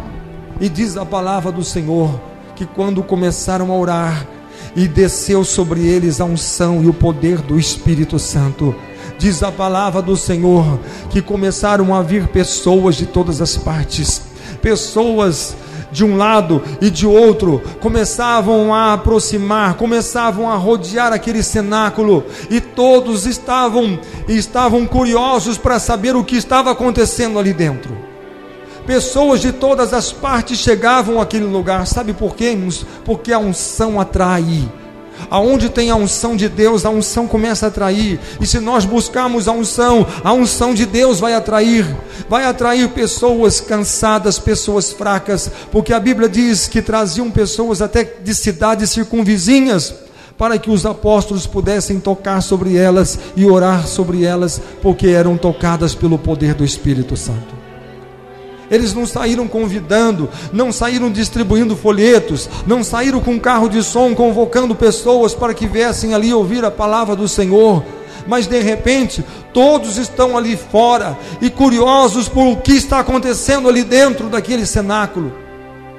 E diz a palavra do Senhor, que quando começaram a orar, e desceu sobre eles a unção e o poder do Espírito Santo, diz a palavra do Senhor, que começaram a vir pessoas de todas as partes, pessoas de um lado e de outro, começavam a aproximar, começavam a rodear aquele cenáculo, e todos estavam curiosos para saber o que estava acontecendo ali dentro. Pessoas de todas as partes chegavam àquele lugar. Sabe por quê? Porque a unção atrai. Aonde tem a unção de Deus, a unção começa a atrair. E se nós buscarmos a unção de Deus vai atrair pessoas cansadas, pessoas fracas, porque a Bíblia diz que traziam pessoas até de cidades circunvizinhas, para que os apóstolos pudessem tocar sobre elas e orar sobre elas, porque eram tocadas pelo poder do Espírito Santo. Eles não saíram convidando, não saíram distribuindo folhetos, não saíram com carro de som convocando pessoas para que viessem ali ouvir a palavra do Senhor, mas de repente todos estão ali fora e curiosos por o que está acontecendo ali dentro daquele cenáculo.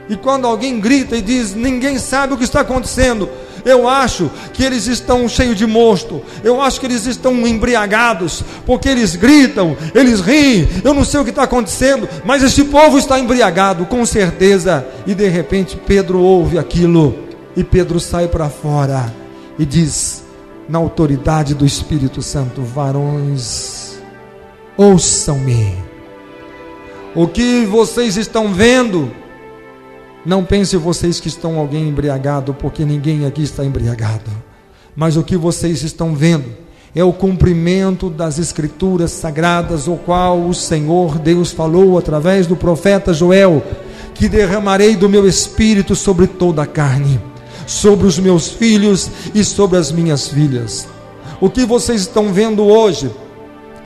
E quando alguém grita e diz: ninguém sabe o que está acontecendo, eu acho que eles estão cheios de mosto, eu acho que eles estão embriagados, porque eles gritam, eles riem, eu não sei o que está acontecendo, mas este povo está embriagado, com certeza. E de repente Pedro ouve aquilo, e Pedro sai para fora e diz, na autoridade do Espírito Santo: varões, ouçam-me, o que vocês estão vendo Não pense vocês que estão alguém embriagado, porque ninguém aqui está embriagado. Mas o que vocês estão vendo é o cumprimento das Escrituras Sagradas, o qual o Senhor Deus falou através do profeta Joel, que derramarei do meu Espírito sobre toda a carne, sobre os meus filhos e sobre as minhas filhas. O que vocês estão vendo hoje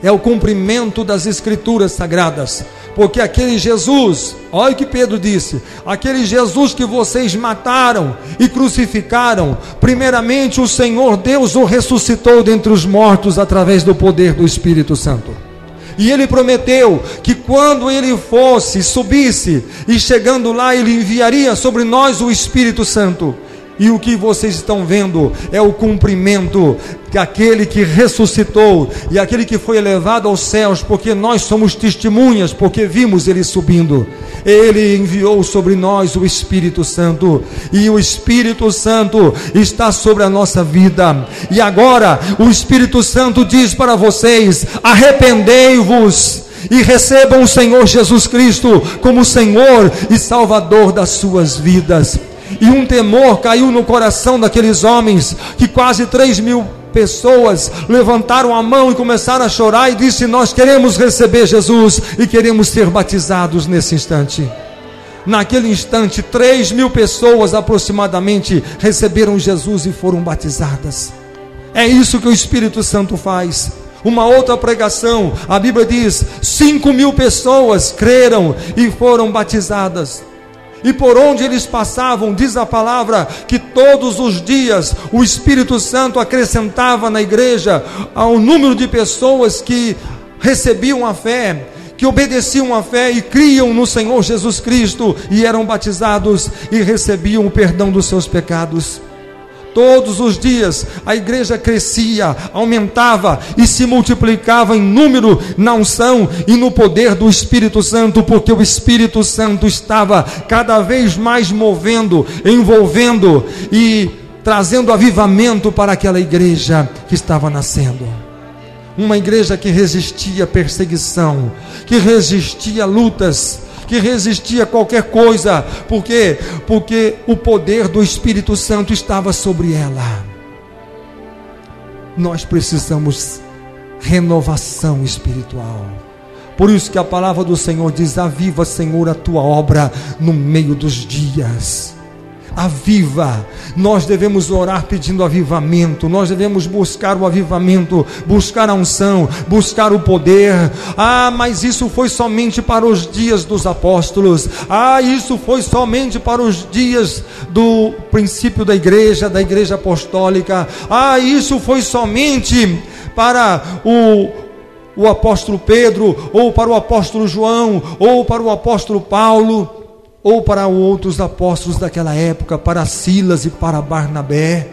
é o cumprimento das Escrituras Sagradas, porque aquele Jesus, olha o que Pedro disse, aquele Jesus que vocês mataram e crucificaram, primeiramente o Senhor Deus o ressuscitou dentre os mortos através do poder do Espírito Santo. E ele prometeu que quando ele subisse, e chegando lá, ele enviaria sobre nós o Espírito Santo. E o que vocês estão vendo é o cumprimento daquele que ressuscitou e aquele que foi elevado aos céus, porque nós somos testemunhas, porque vimos ele subindo. Ele enviou sobre nós o Espírito Santo, e o Espírito Santo está sobre a nossa vida. E agora o Espírito Santo diz para vocês: arrependei-vos e recebam o Senhor Jesus Cristo como Senhor e Salvador das suas vidas. E um temor caiu no coração daqueles homens, que quase 3.000 pessoas levantaram a mão e começaram a chorar e disse: nós queremos receber Jesus e queremos ser batizados nesse instante. Naquele instante, 3.000 pessoas aproximadamente receberam Jesus e foram batizadas. É isso que o Espírito Santo faz. Uma outra pregação, a Bíblia diz: 5.000 pessoas creram e foram batizadas. E por onde eles passavam, diz a palavra, que todos os dias o Espírito Santo acrescentava na igreja ao número de pessoas que recebiam a fé, que obedeciam à fé e criam no Senhor Jesus Cristo, e eram batizados e recebiam o perdão dos seus pecados. Todos os dias a igreja crescia, aumentava e se multiplicava em número, na unção e no poder do Espírito Santo, porque o Espírito Santo estava cada vez mais movendo, envolvendo e trazendo avivamento para aquela igreja que estava nascendo. Uma igreja que resistia à perseguição, que resistia a lutas, que resistia a qualquer coisa. Por quê? Porque o poder do Espírito Santo estava sobre ela. Nós precisamos renovação espiritual. Por isso que a palavra do Senhor diz: aviva, Senhor, a tua obra no meio dos dias. Aviva. Nós devemos orar pedindo avivamento, nós devemos buscar o avivamento, buscar a unção, buscar o poder. Mas isso foi somente para os dias dos apóstolos. Isso foi somente para os dias do princípio da igreja apostólica. Isso foi somente para o apóstolo Pedro, ou para o apóstolo João, ou para o apóstolo Paulo, ou para outros apóstolos daquela época, para Silas e para Barnabé.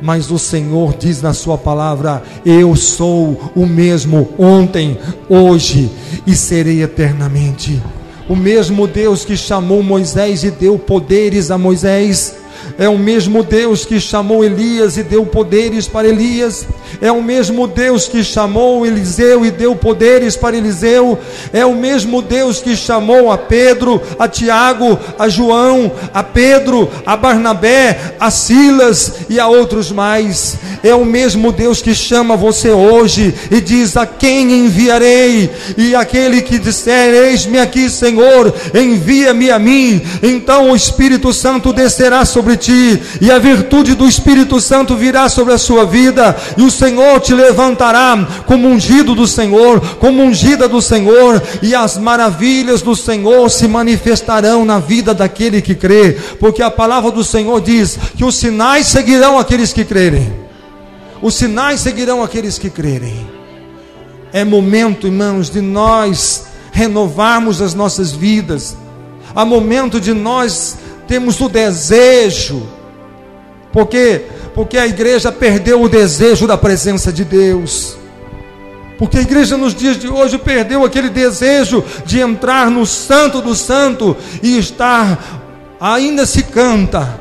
Mas o Senhor diz na sua palavra: eu sou o mesmo ontem, hoje e serei eternamente. O mesmo Deus que chamou Moisés e deu poderes a Moisés é o mesmo Deus que chamou Elias e deu poderes para Elias. É o mesmo Deus que chamou Eliseu e deu poderes para Eliseu. É o mesmo Deus que chamou a Pedro, a Tiago, a João, a Pedro, a Barnabé, a Silas e a outros mais. É o mesmo Deus que chama você hoje e diz: a quem enviarei? E aquele que disser: eis-me aqui, Senhor, envia-me a mim. Então o Espírito Santo descerá sobre ti, e a virtude do Espírito Santo virá sobre a sua vida, e o Senhor te levantará como ungido do Senhor, como ungida do Senhor, e as maravilhas do Senhor se manifestarão na vida daquele que crê, porque a palavra do Senhor diz que os sinais seguirão aqueles que crerem. Os sinais seguirão aqueles que crerem. É momento, irmãos, de nós renovarmos as nossas vidas. Há momento de nós temos o desejo. Por quê? Porque a igreja perdeu o desejo da presença de Deus. Porque a igreja nos dias de hoje perdeu aquele desejo de entrar no Santo do Santo e estar, ainda se canta: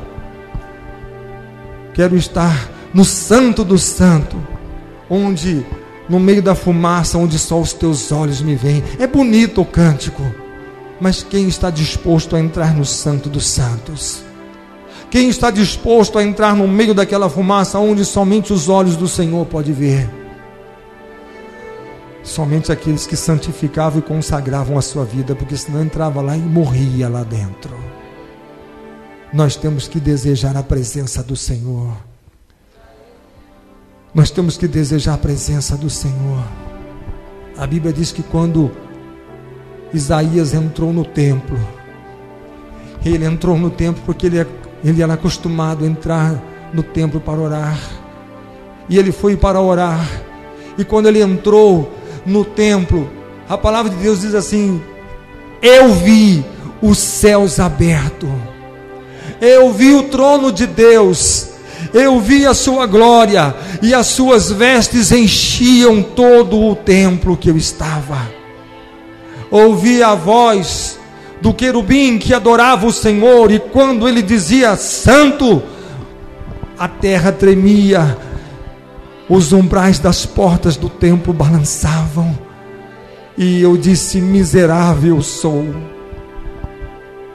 quero estar no Santo do Santo, onde, no meio da fumaça, onde só os teus olhos me veem. É bonito o cântico, Mas quem está disposto a entrar no Santo dos Santos? Quem está disposto a entrar no meio daquela fumaça onde somente os olhos do Senhor podem ver? Somente aqueles que santificavam e consagravam a sua vida, porque senão entrava lá e morria lá dentro. Nós temos que desejar a presença do Senhor. Nós temos que desejar a presença do Senhor. A Bíblia diz que quando Isaías entrou no templo, ele entrou no templo porque ele era acostumado a entrar no templo para orar. E ele foi para orar. E quando ele entrou no templo, a palavra de Deus diz assim: eu vi os céus abertos, eu vi o trono de Deus, eu vi a sua glória, e as suas vestes enchiam todo o templo que eu estava. Ouvi a voz do querubim que adorava o Senhor, e quando ele dizia santo, a terra tremia, os umbrais das portas do templo balançavam, e eu disse: miserável sou,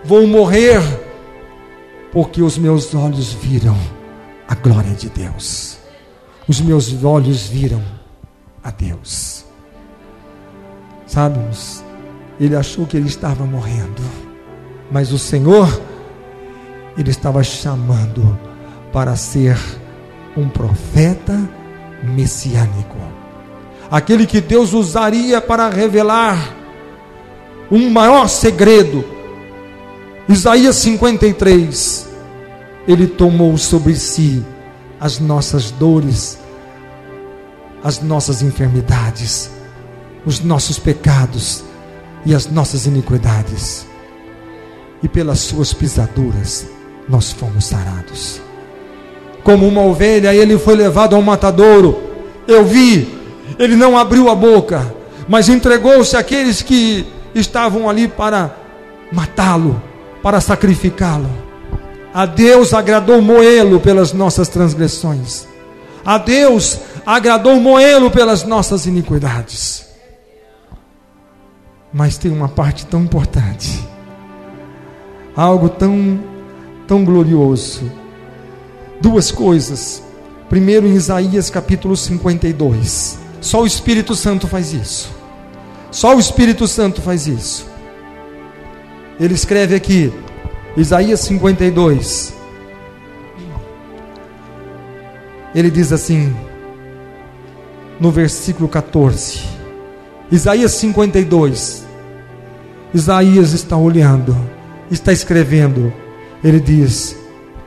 vou morrer, porque os meus olhos viram a glória de Deus, os meus olhos viram a Deus. Sabe, ele achou que ele estava morrendo, mas o Senhor, ele estava chamando para ser um profeta messiânico, aquele que Deus usaria para revelar um maior segredo. Isaías 53, ele tomou sobre si as nossas dores, as nossas enfermidades, os nossos pecados e as nossas iniquidades, e pelas suas pisaduras nós fomos sarados. Como uma ovelha ele foi levado ao matadouro. Eu vi, ele não abriu a boca, mas entregou-se àqueles que estavam ali para matá-lo, para sacrificá-lo. A Deus agradou moê-lo pelas nossas transgressões, a Deus agradou moê-lo pelas nossas iniquidades. Mas tem uma parte tão importante, algo tão glorioso. Duas coisas. Primeiro, em Isaías capítulo 52, só o Espírito Santo faz isso. Só o Espírito Santo faz isso. Ele escreve aqui, Isaías 52, ele diz assim, no versículo 14, Isaías 52, Isaías está olhando, está escrevendo, ele diz: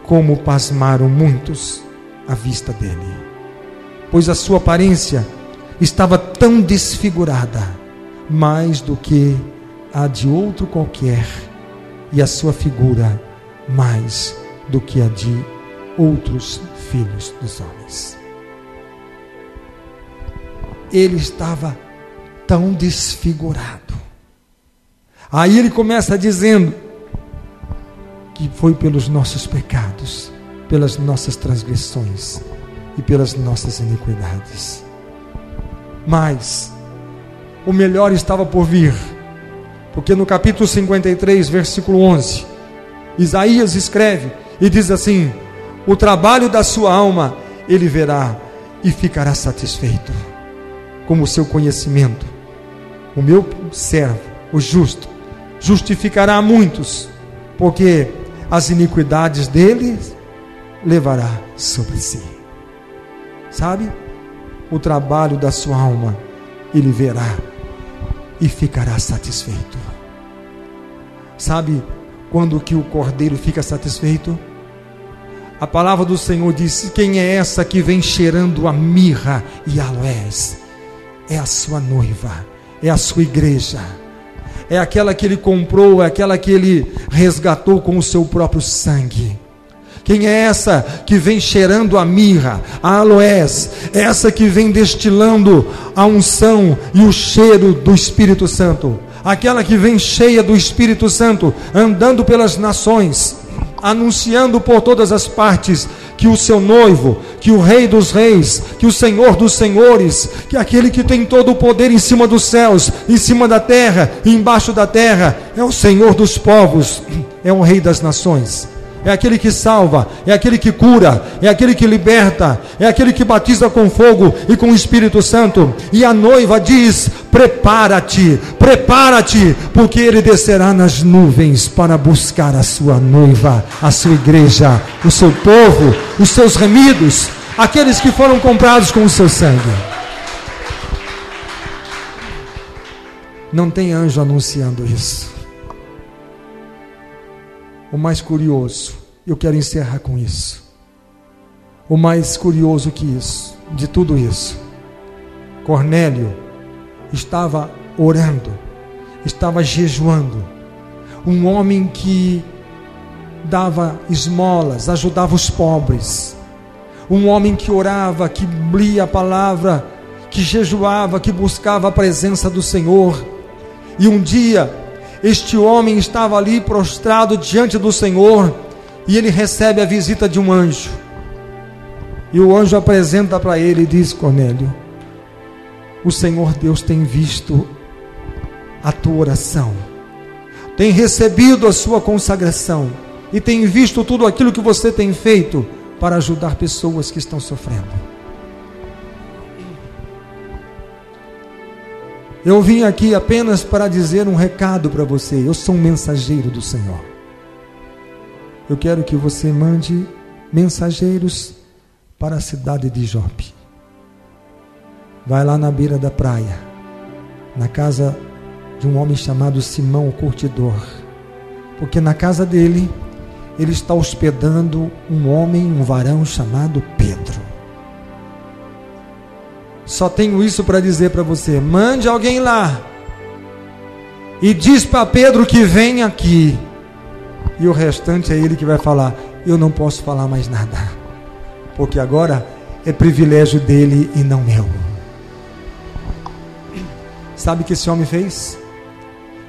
como pasmaram muitos à vista dele, pois a sua aparência estava tão desfigurada, mais do que a de outro qualquer, e a sua figura mais do que a de outros filhos dos homens. Ele estava tão desfigurado. Aí ele começa dizendo que foi pelos nossos pecados, pelas nossas transgressões e pelas nossas iniquidades. Mas o melhor estava por vir, porque no capítulo 53, versículo 11, Isaías escreve e diz assim: o trabalho da sua alma ele verá e ficará satisfeito, como o seu conhecimento. O meu servo, o justo, justificará a muitos, porque as iniquidades dele levará sobre si. Sabe? O trabalho da sua alma ele verá e ficará satisfeito. Sabe quando que o cordeiro fica satisfeito? A palavra do Senhor diz: quem é essa que vem cheirando a mirra e aloés? É a sua noiva, é a sua igreja, é aquela que ele comprou, é aquela que ele resgatou com o seu próprio sangue. Quem é essa que vem cheirando a mirra, a aloés? É essa que vem destilando a unção e o cheiro do Espírito Santo. Aquela que vem cheia do Espírito Santo, andando pelas nações, anunciando por todas as partes que o seu noivo, que o Rei dos Reis, que o Senhor dos Senhores, que aquele que tem todo o poder em cima dos céus, em cima da terra e embaixo da terra, é o Senhor dos povos, é o Rei das nações. É aquele que salva, é aquele que cura, é aquele que liberta, é aquele que batiza com fogo e com o Espírito Santo. E a noiva diz: prepara-te, prepara-te, porque ele descerá nas nuvens para buscar a sua noiva, a sua igreja, o seu povo, os seus remidos, aqueles que foram comprados com o seu sangue. Não tem anjo anunciando isso. O mais curioso, eu quero encerrar com isso. O mais curioso que isso, de tudo isso, Cornélio estava orando, estava jejuando. Um homem que dava esmolas, ajudava os pobres. Um homem que orava, que lia a palavra, que jejuava, que buscava a presença do Senhor. E um dia, este homem estava ali prostrado diante do Senhor, e ele recebe a visita de um anjo. E o anjo apresenta para ele e diz: Cornélio, o Senhor Deus tem visto a tua oração, tem recebido a sua consagração, e tem visto tudo aquilo que você tem feito para ajudar pessoas que estão sofrendo. Eu vim aqui apenas para dizer um recado para você. Eu sou um mensageiro do Senhor. Eu quero que você mande mensageiros para a cidade de Jope. Vai lá na beira da praia, na casa de um homem chamado Simão, o curtidor. Porque na casa dele, ele está hospedando um homem, um varão chamado Pedro. Só tenho isso para dizer para você. Mande alguém lá e diz para Pedro que vem aqui. E o restante é ele que vai falar. Eu não posso falar mais nada, porque agora é privilégio dele e não meu. Sabe o que esse homem fez?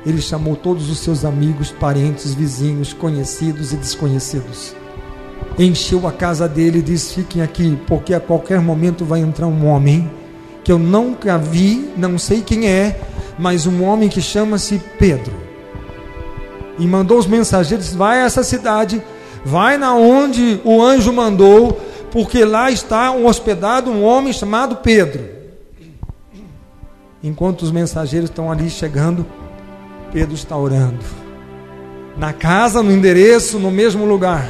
Ele chamou todos os seus amigos, parentes, vizinhos, conhecidos e desconhecidos. Encheu a casa dele e disse: fiquem aqui, porque a qualquer momento vai entrar um homem que eu nunca vi, não sei quem é, mas um homem que chama-se Pedro. E mandou os mensageiros: vai a essa cidade, vai na onde o anjo mandou, porque lá está hospedado um homem chamado Pedro. Enquanto os mensageiros estão ali chegando, Pedro está orando, na casa, no endereço, no mesmo lugar.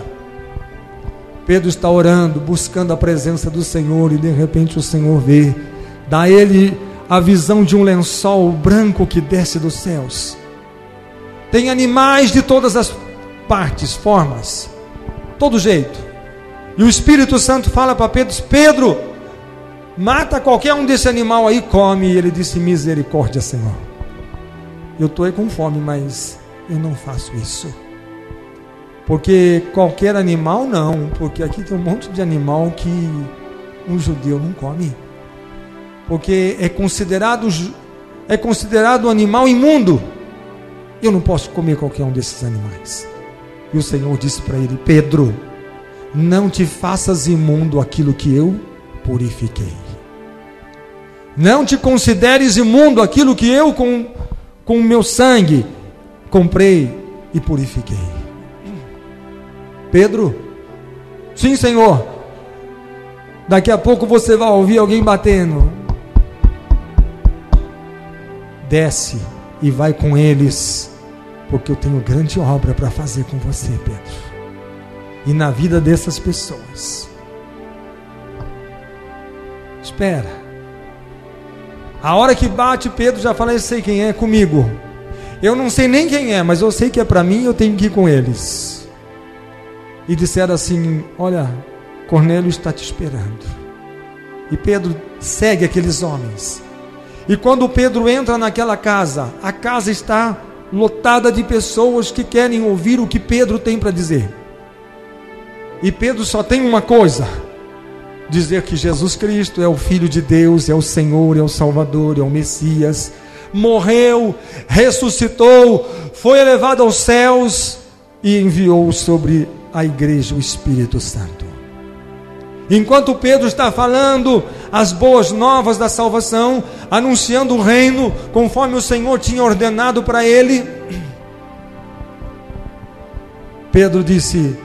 Pedro está orando, buscando a presença do Senhor, e de repente o Senhor vê, dá a ele a visão de um lençol branco que desce dos céus. Tem animais de todas as partes, formas, todo jeito. E o Espírito Santo fala para Pedro: Pedro, mata qualquer um desse animal aí, come. E ele disse: misericórdia, Senhor, eu estou aí com fome, mas eu não faço isso. Porque qualquer animal não, porque aqui tem um monte de animal que um judeu não come, porque é considerado um animal imundo. Eu não posso comer qualquer um desses animais. E o Senhor disse para ele: Pedro, não te faças imundo aquilo que eu purifiquei. Não te consideres imundo aquilo que eu com o meu sangue comprei e purifiquei. Pedro, sim, Senhor. Daqui a pouco você vai ouvir alguém batendo. Desce e vai com eles, porque eu tenho grande obra para fazer com você, Pedro, e na vida dessas pessoas. Espera. A hora que bate, Pedro já fala: eu sei quem é, comigo. Eu não sei nem quem é, mas eu sei que é para mim, eu tenho que ir com eles. E disseram assim: olha, Cornélio está te esperando. E Pedro segue aqueles homens. E quando Pedro entra naquela casa, a casa está lotada de pessoas que querem ouvir o que Pedro tem para dizer. E Pedro só tem uma coisa: dizer que Jesus Cristo é o Filho de Deus, é o Senhor, é o Salvador, é o Messias. Morreu, ressuscitou, foi elevado aos céus e enviou sobre a igreja o Espírito Santo. Enquanto Pedro está falando as boas novas da salvação, anunciando o reino, conforme o Senhor tinha ordenado para ele, Pedro disse: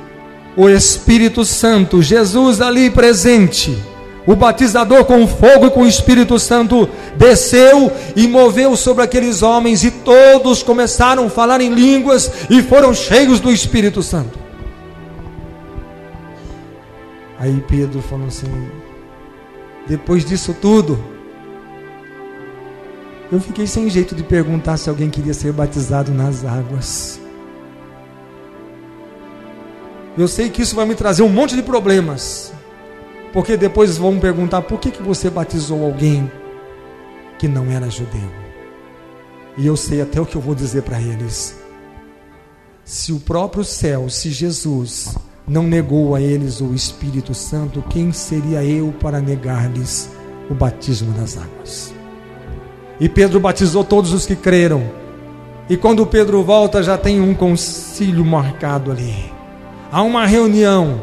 o Espírito Santo, Jesus ali presente, o batizador com fogo e com o Espírito Santo, desceu e moveu sobre aqueles homens, e todos começaram a falar em línguas e foram cheios do Espírito Santo. Aí Pedro falou assim: depois disso tudo, eu fiquei sem jeito de perguntar se alguém queria ser batizado nas águas. Eu sei que isso vai me trazer um monte de problemas, porque depois vão me perguntar: por que você batizou alguém que não era judeu? E eu sei até o que eu vou dizer para eles. Se o próprio céu, se Jesus não negou a eles o Espírito Santo, quem seria eu para negar-lhes o batismo das águas? E Pedro batizou todos os que creram. E quando Pedro volta, já tem um concílio marcado ali. Há uma reunião,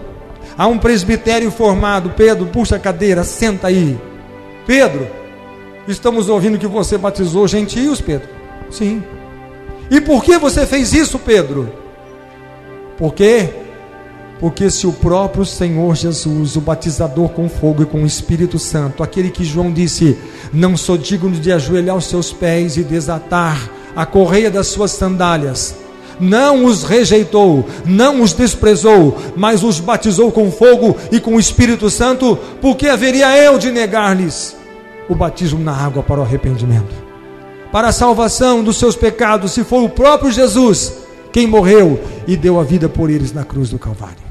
há um presbitério formado. Pedro, puxa a cadeira, senta aí. Pedro, estamos ouvindo que você batizou gentios, Pedro. Sim. E por que você fez isso, Pedro? Por quê? Porque se o próprio Senhor Jesus, o batizador com fogo e com o Espírito Santo, aquele que João disse: não sou digno de ajoelhar os seus pés e desatar a correia das suas sandálias, não os rejeitou, não os desprezou, mas os batizou com fogo e com o Espírito Santo, porque haveria eu de negar-lhes o batismo na água para o arrependimento, para a salvação dos seus pecados, se for o próprio Jesus quem morreu e deu a vida por eles na cruz do Calvário.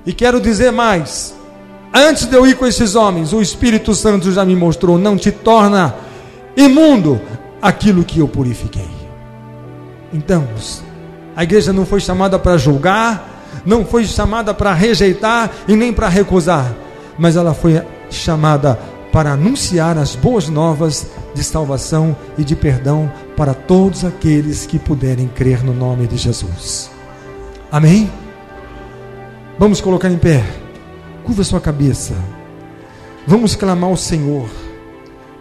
E quero dizer mais: antes de eu ir com esses homens, o Espírito Santo já me mostrou: não te torna imundo aquilo que eu purifiquei. Então, a igreja não foi chamada para julgar, não foi chamada para rejeitar e nem para recusar, mas ela foi chamada para anunciar as boas novas de salvação e de perdão para todos aqueles que puderem crer no nome de Jesus. Amém? Vamos colocar em pé, curva sua cabeça, vamos clamar ao Senhor.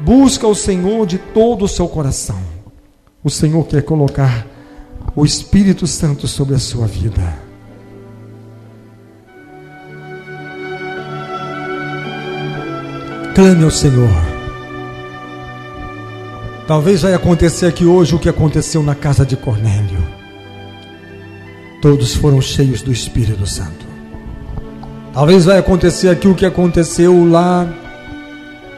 Busca o Senhor de todo o seu coração. O Senhor quer colocar o Espírito Santo sobre a sua vida. Clame ao Senhor. Talvez vai acontecer aqui hoje o que aconteceu na casa de Cornélio. Todos foram cheios do Espírito Santo. Talvez vai acontecer aqui o que aconteceu lá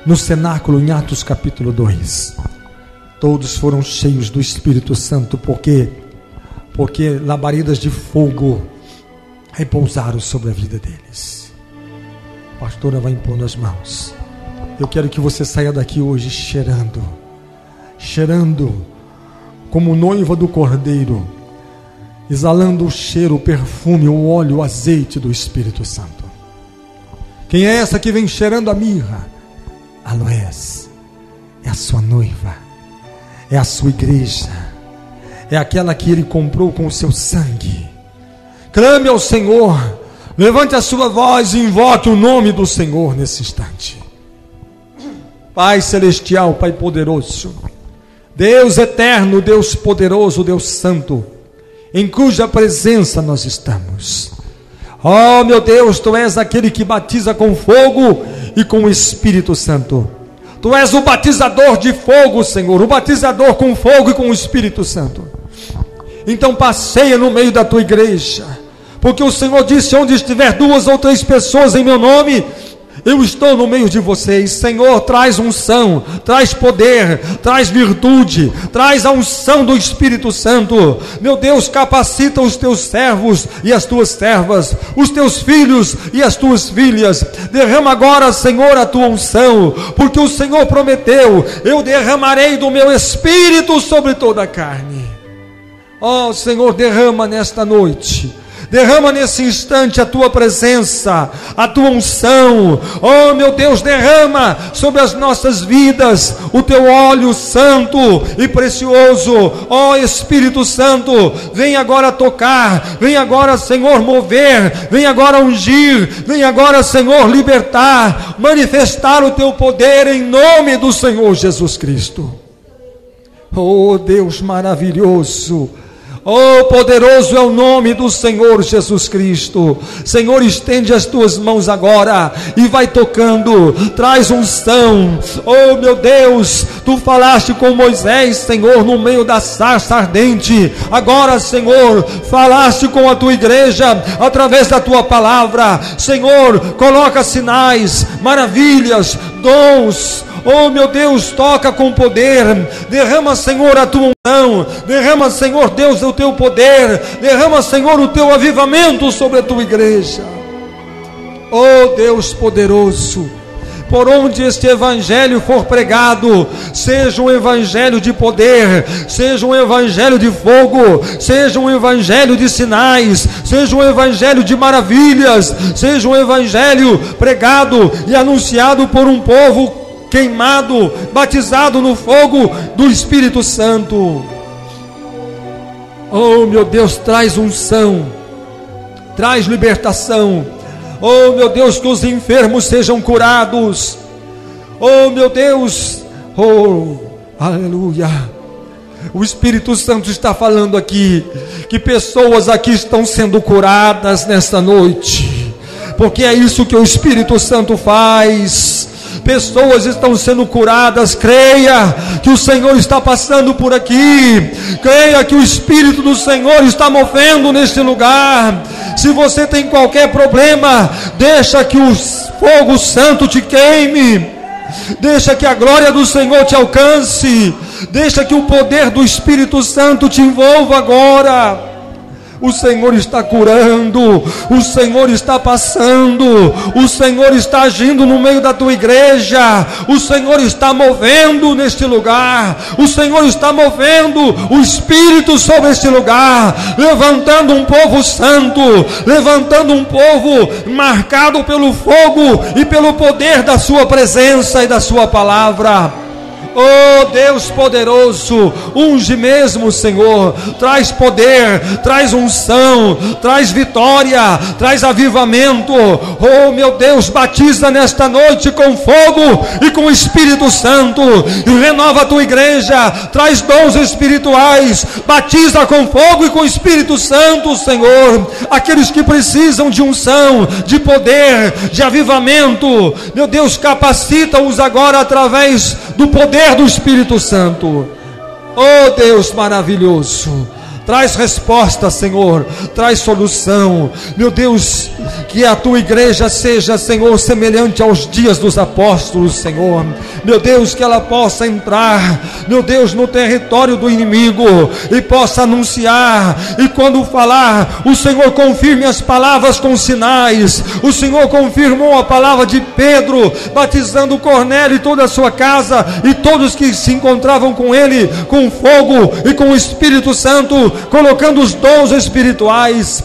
no cenáculo em Atos capítulo 2. Todos foram cheios do Espírito Santo, porque labaredas de fogo repousaram sobre a vida deles. A pastora vai impondo as mãos. Eu quero que você saia daqui hoje cheirando como noiva do Cordeiro, exalando o cheiro, o perfume, o óleo, o azeite do Espírito Santo. Quem é essa que vem cheirando a mirra? Aloés, é a sua noiva, é a sua igreja, é aquela que Ele comprou com o seu sangue. Clame ao Senhor, levante a sua voz e invoque o nome do Senhor nesse instante. Pai celestial, Pai poderoso, Deus eterno, Deus poderoso, Deus santo, em cuja presença nós estamos. Oh meu Deus, Tu és aquele que batiza com fogo e com o Espírito Santo. Tu és o batizador de fogo, Senhor, o batizador com fogo e com o Espírito Santo. Então passeia no meio da Tua igreja, porque o Senhor disse: onde estiver 2 ou 3 pessoas em meu nome, eu estou no meio de vocês. Senhor, traz unção, traz poder, traz virtude, traz a unção do Espírito Santo. Meu Deus, capacita os Teus servos e as Tuas servas, os Teus filhos e as Tuas filhas. Derrama agora, Senhor, a Tua unção, porque o Senhor prometeu: eu derramarei do meu Espírito sobre toda a carne. Oh Senhor, derrama nesta noite, Derrama nesse instante a tua presença, a tua unção. Oh meu Deus, derrama sobre as nossas vidas o teu óleo santo e precioso. Oh Espírito Santo, vem agora tocar, vem agora, Senhor, mover, vem agora ungir, vem agora, Senhor, libertar, manifestar o teu poder em nome do Senhor Jesus Cristo. Oh Deus maravilhoso, oh, poderoso é o nome do Senhor Jesus Cristo. Senhor, estende as tuas mãos agora e vai tocando, traz unção. Oh meu Deus, tu falaste com Moisés, Senhor, no meio da sarça ardente. Agora, Senhor, falaste com a tua igreja através da tua palavra. Senhor, coloca sinais, maravilhas, dons. Oh meu Deus, toca com poder, derrama, Senhor, a tua unção, derrama, Senhor Deus, o teu poder, derrama, Senhor, o teu avivamento sobre a tua igreja. Oh Deus poderoso, por onde este evangelho for pregado, seja um evangelho de poder, seja um evangelho de fogo, seja um evangelho de sinais, seja um evangelho de maravilhas, seja um evangelho pregado e anunciado por um povo queimado, batizado no fogo do Espírito Santo. Oh meu Deus, traz unção, traz libertação. Oh meu Deus, que os enfermos sejam curados. Oh meu Deus, oh aleluia. O Espírito Santo está falando aqui que pessoas aqui estão sendo curadas nesta noite, porque é isso que o Espírito Santo faz. Pessoas estão sendo curadas. Creia que o Senhor está passando por aqui, creia que o Espírito do Senhor está movendo neste lugar. Se você tem qualquer problema, deixa que o fogo santo te queime, deixa que a glória do Senhor te alcance, deixa que o poder do Espírito Santo te envolva agora. O Senhor está curando, o Senhor está passando, o Senhor está agindo no meio da tua igreja, o Senhor está movendo neste lugar, o Senhor está movendo o Espírito sobre este lugar, levantando um povo santo, levantando um povo marcado pelo fogo e pelo poder da sua presença e da sua palavra. Oh Deus poderoso, unge mesmo, Senhor, traz poder, traz unção, traz vitória, traz avivamento. Oh meu Deus, batiza nesta noite com fogo e com o Espírito Santo, e renova a tua igreja, traz dons espirituais, batiza com fogo e com o Espírito Santo, Senhor, aqueles que precisam de unção, de poder, de avivamento. Meu Deus, capacita-os agora através do poder do Espírito Santo. Oh Deus maravilhoso, traz resposta, Senhor, traz solução. Meu Deus, que a tua igreja seja, Senhor, semelhante aos dias dos apóstolos, Senhor. Meu Deus, que ela possa entrar, meu Deus, no território do inimigo e possa anunciar, e quando falar, o Senhor confirme as palavras com sinais. O Senhor confirmou a palavra de Pedro, batizando Cornélio e toda a sua casa, e todos que se encontravam com ele, com fogo e com o Espírito Santo, colocando os dons espirituais.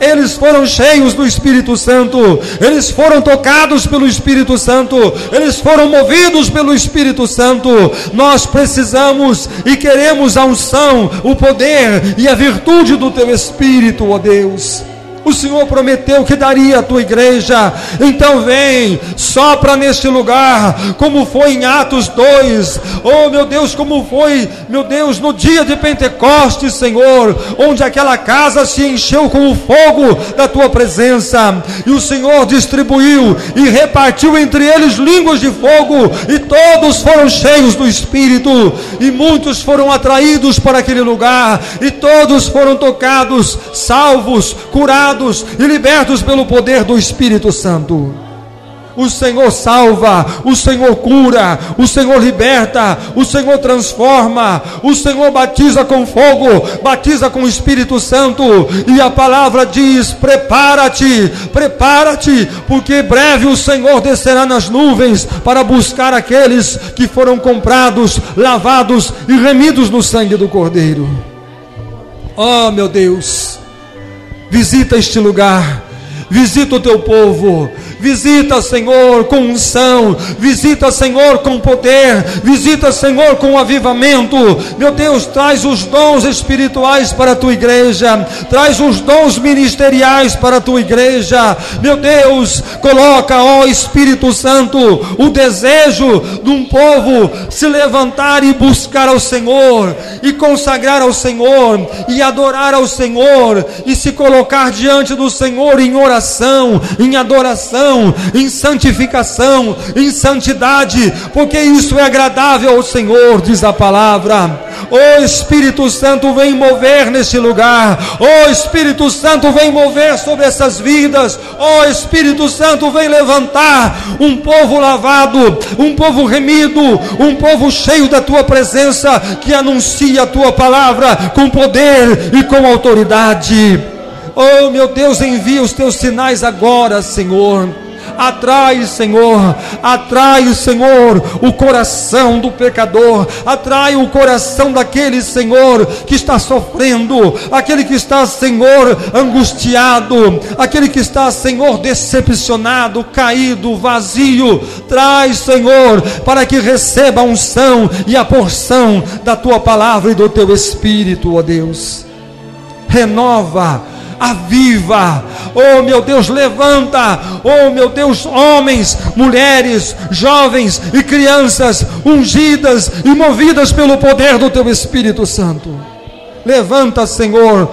Eles foram cheios do Espírito Santo, eles foram tocados pelo Espírito Santo, eles foram movidos pelo Espírito Santo. Nós precisamos e queremos a unção, o poder e a virtude do teu Espírito, ó Deus. O Senhor prometeu que daria a tua igreja, então vem, sopra neste lugar, como foi em Atos 2, oh meu Deus, como foi, meu Deus, no dia de Pentecostes, Senhor, onde aquela casa se encheu com o fogo da tua presença, e o Senhor distribuiu e repartiu entre eles línguas de fogo, e todos foram cheios do Espírito, e muitos foram atraídos para aquele lugar, e todos foram tocados, salvos, curados e libertos pelo poder do Espírito Santo. O Senhor salva, o Senhor cura, o Senhor liberta, o Senhor transforma, o Senhor batiza com fogo, batiza com o Espírito Santo, e a palavra diz: prepara-te, prepara-te, porque breve o Senhor descerá nas nuvens para buscar aqueles que foram comprados, lavados e remidos no sangue do Cordeiro. Oh meu Deus, Visita este lugar, visita o teu povo, visita, Senhor, com unção, visita, Senhor, com poder, visita, Senhor, com avivamento. Meu Deus, traz os dons espirituais para a tua igreja, traz os dons ministeriais para a tua igreja. Meu Deus, coloca, ó Espírito Santo, o desejo de um povo se levantar e buscar ao Senhor, e consagrar ao Senhor, e adorar ao Senhor, e se colocar diante do Senhor em oração, em adoração, em santificação, em santidade, porque isso é agradável ao Senhor, diz a palavra. Ó Espírito Santo, vem mover neste lugar. Ó Espírito Santo, vem mover sobre essas vidas. Ó Espírito Santo, vem levantar um povo lavado, um povo remido, um povo cheio da tua presença, que anuncia a tua palavra com poder e com autoridade. Oh, meu Deus, envia os teus sinais agora, Senhor. Atrai, Senhor, o coração do pecador, atrai o coração daquele, Senhor, que está sofrendo, aquele que está, Senhor, angustiado, aquele que está, Senhor, decepcionado, caído, vazio. Traz, Senhor, para que receba a unção e a porção da tua palavra e do teu Espírito, ó Deus. Renova, aviva, oh meu Deus, levanta, oh meu Deus, homens, mulheres, jovens e crianças ungidas e movidas pelo poder do teu Espírito Santo. Levanta, Senhor,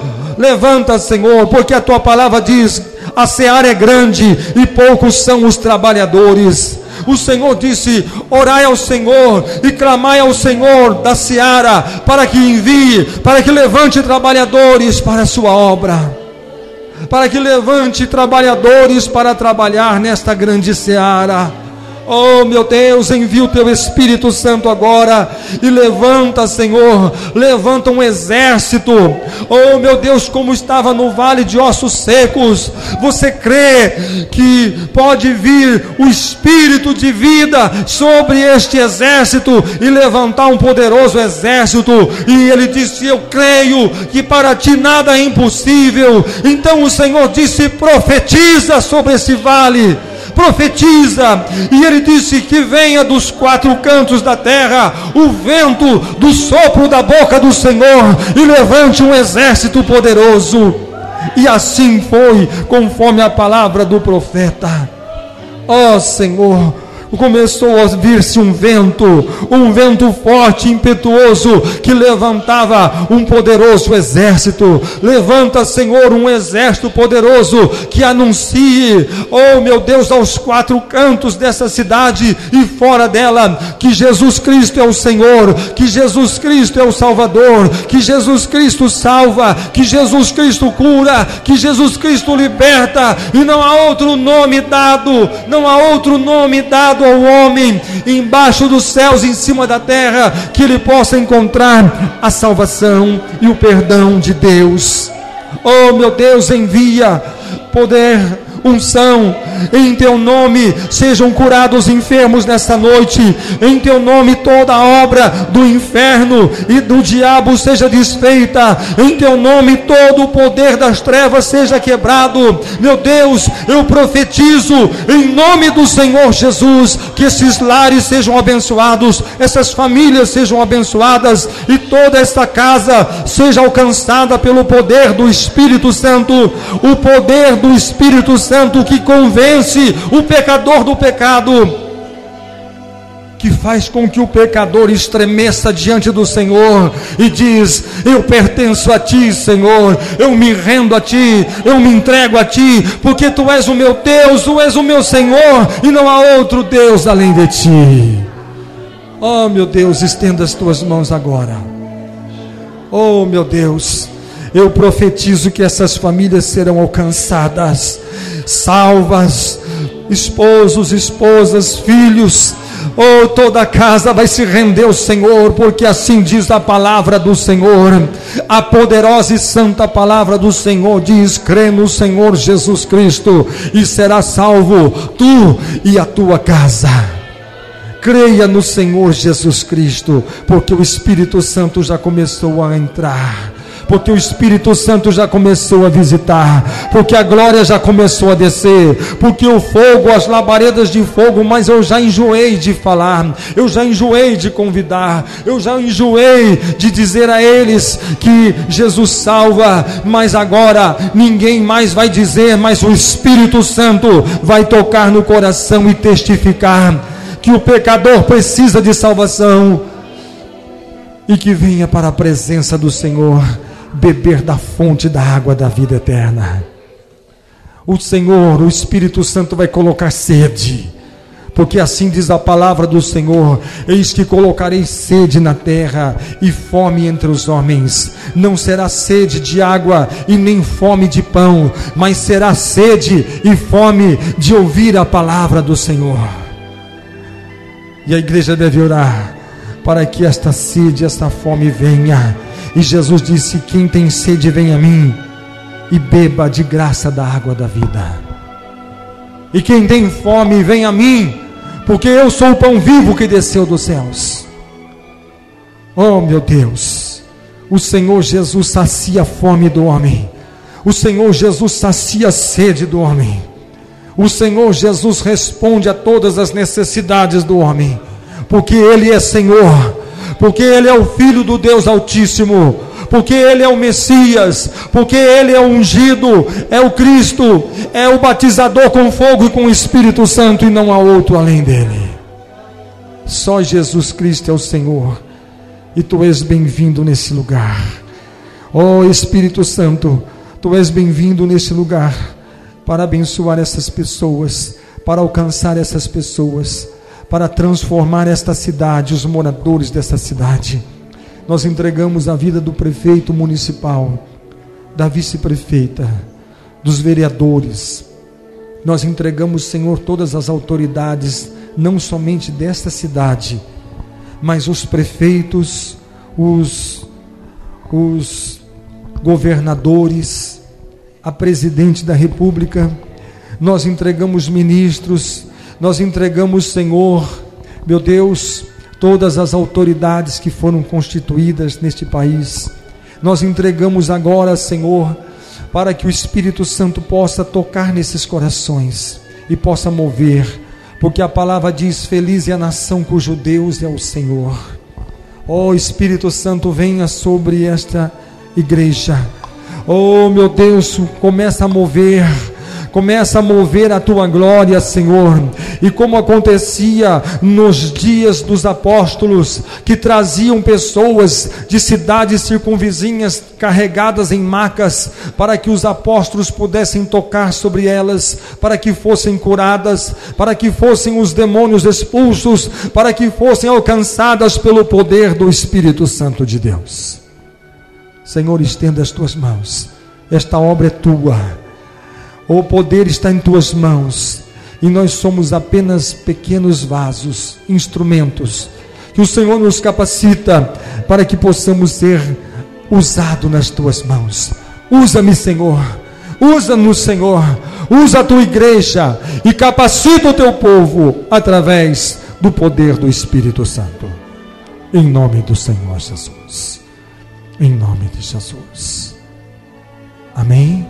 porque a tua palavra diz: a seara é grande e poucos são os trabalhadores. O Senhor disse: orai ao Senhor e clamai ao Senhor da seara, para que envie, para que levante trabalhadores para a sua obra, para que levante trabalhadores para trabalhar nesta grande seara. Oh meu Deus, envia o teu Espírito Santo agora e levanta, Senhor, levanta um exército. Oh meu Deus, como estava no vale de ossos secos, você crê que pode vir o Espírito de vida sobre este exército e levantar um poderoso exército? E ele disse: eu creio que para ti nada é impossível. Então o Senhor disse: profetiza sobre esse vale, profetiza. E ele disse: que venha dos quatro cantos da terra o vento do sopro da boca do Senhor e levante um exército poderoso. E assim foi, conforme a palavra do profeta. Ó Senhor, começou a vir-se um vento forte, impetuoso, que levantava um poderoso exército. Levanta, Senhor, um exército poderoso que anuncie, oh meu Deus, aos quatro cantos dessa cidade e fora dela, que Jesus Cristo é o Senhor, que Jesus Cristo é o Salvador, que Jesus Cristo salva, que Jesus Cristo cura, que Jesus Cristo liberta, e não há outro nome dado ao homem embaixo dos céus, em cima da terra, que ele possa encontrar a salvação e o perdão de Deus. Oh meu Deus, envia poder, unção, em teu nome sejam curados enfermos nesta noite, em teu nome toda a obra do inferno e do diabo seja desfeita, em teu nome todo o poder das trevas seja quebrado. Meu Deus, eu profetizo em nome do Senhor Jesus, que esses lares sejam abençoados, essas famílias sejam abençoadas, e toda esta casa seja alcançada pelo poder do Espírito Santo, o poder do Espírito Santo que convence o pecador do pecado, que faz com que o pecador estremeça diante do Senhor e diz: eu pertenço a ti, Senhor, eu me rendo a ti, eu me entrego a ti, porque tu és o meu Deus, tu és o meu Senhor, e não há outro Deus além de ti. Oh meu Deus, estenda as tuas mãos agora. Oh meu Deus, eu profetizo que essas famílias serão alcançadas, salvas, esposos, esposas, filhos. Oh, toda a casa vai se render ao Senhor, porque assim diz a palavra do Senhor. A poderosa e santa palavra do Senhor diz: crê no Senhor Jesus Cristo e será salvo tu e a tua casa. Creia no Senhor Jesus Cristo, porque o Espírito Santo já começou a entrar, porque o Espírito Santo já começou a visitar, porque a glória já começou a descer, porque o fogo, as labaredas de fogo, mas eu já enjoei de falar, eu já enjoei de convidar, eu já enjoei de dizer a eles que Jesus salva, mas agora ninguém mais vai dizer, mas o Espírito Santo vai tocar no coração e testificar que o pecador precisa de salvação e que venha para a presença do Senhor beber da fonte da água da vida eterna. O Senhor, o Espírito Santo vai colocar sede, porque assim diz a palavra do Senhor: eis que colocarei sede na terra e fome entre os homens. Não será sede de água e nem fome de pão, mas será sede e fome de ouvir a palavra do Senhor. E a igreja deve orar para que esta sede, esta fome venha. E Jesus disse: quem tem sede, vem a mim e beba de graça da água da vida. E quem tem fome, vem a mim, porque eu sou o pão vivo que desceu dos céus. Oh meu Deus, o Senhor Jesus sacia a fome do homem, o Senhor Jesus sacia a sede do homem, o Senhor Jesus responde a todas as necessidades do homem, porque Ele é Senhor, porque Ele é o Filho do Deus Altíssimo, porque Ele é o Messias, porque Ele é o ungido, é o Cristo, é o batizador com fogo e com o Espírito Santo, e não há outro além dele. Só Jesus Cristo é o Senhor, e Tu és bem-vindo nesse lugar. Oh Espírito Santo, Tu és bem-vindo nesse lugar, para abençoar essas pessoas, para alcançar essas pessoas, para transformar esta cidade, os moradores desta cidade. Nós entregamos a vida do prefeito municipal, da vice-prefeita, dos vereadores. Nós entregamos, Senhor, todas as autoridades, não somente desta cidade, mas os prefeitos, os governadores, a presidente da República. Nós entregamos ministros, nós entregamos, Senhor, meu Deus, todas as autoridades que foram constituídas neste país. Nós entregamos agora, Senhor, para que o Espírito Santo possa tocar nesses corações e possa mover, porque a palavra diz: feliz é a nação cujo Deus é o Senhor. Oh Espírito Santo, venha sobre esta igreja. Oh meu Deus, começa a mover a Tua glória, Senhor. E como acontecia nos dias dos apóstolos, que traziam pessoas de cidades circunvizinhas carregadas em macas, para que os apóstolos pudessem tocar sobre elas, para que fossem curadas, para que fossem os demônios expulsos, para que fossem alcançadas pelo poder do Espírito Santo de Deus. Senhor, estenda as Tuas mãos, esta obra é Tua, o poder está em Tuas mãos, e nós somos apenas pequenos vasos, instrumentos, que o Senhor nos capacita para que possamos ser usados nas Tuas mãos. Usa-me, Senhor, usa-nos, Senhor, usa a Tua igreja e capacita o Teu povo através do poder do Espírito Santo, em nome do Senhor Jesus. Em nome de Jesus. Amém.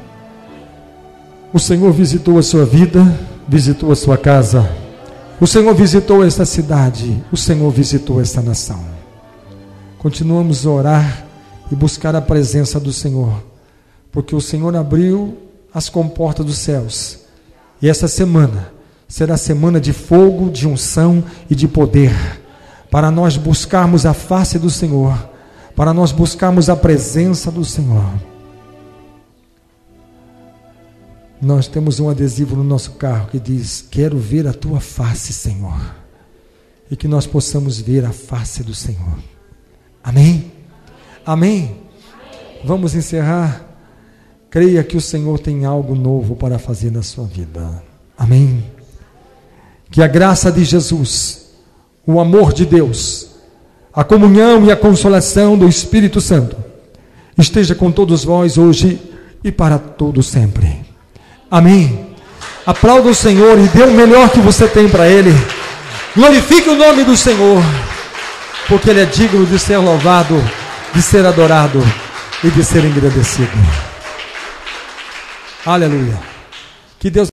O Senhor visitou a sua vida, visitou a sua casa. O Senhor visitou esta cidade. O Senhor visitou esta nação. Continuamos a orar e buscar a presença do Senhor, porque o Senhor abriu as comportas dos céus. E essa semana será semana de fogo, de unção e de poder, para nós buscarmos a face do Senhor, para nós buscarmos a presença do Senhor. Nós temos um adesivo no nosso carro que diz: quero ver a Tua face, Senhor. E que nós possamos ver a face do Senhor. Amém? Amém? Vamos encerrar. Creia que o Senhor tem algo novo para fazer na sua vida. Amém? Que a graça de Jesus, o amor de Deus, a comunhão e a consolação do Espírito Santo esteja com todos vós hoje e para todo sempre. Amém. Aplauda o Senhor e dê o melhor que você tem para Ele. Glorifique o nome do Senhor, porque Ele é digno de ser louvado, de ser adorado. e de ser engrandecido. Aleluia. Que Deus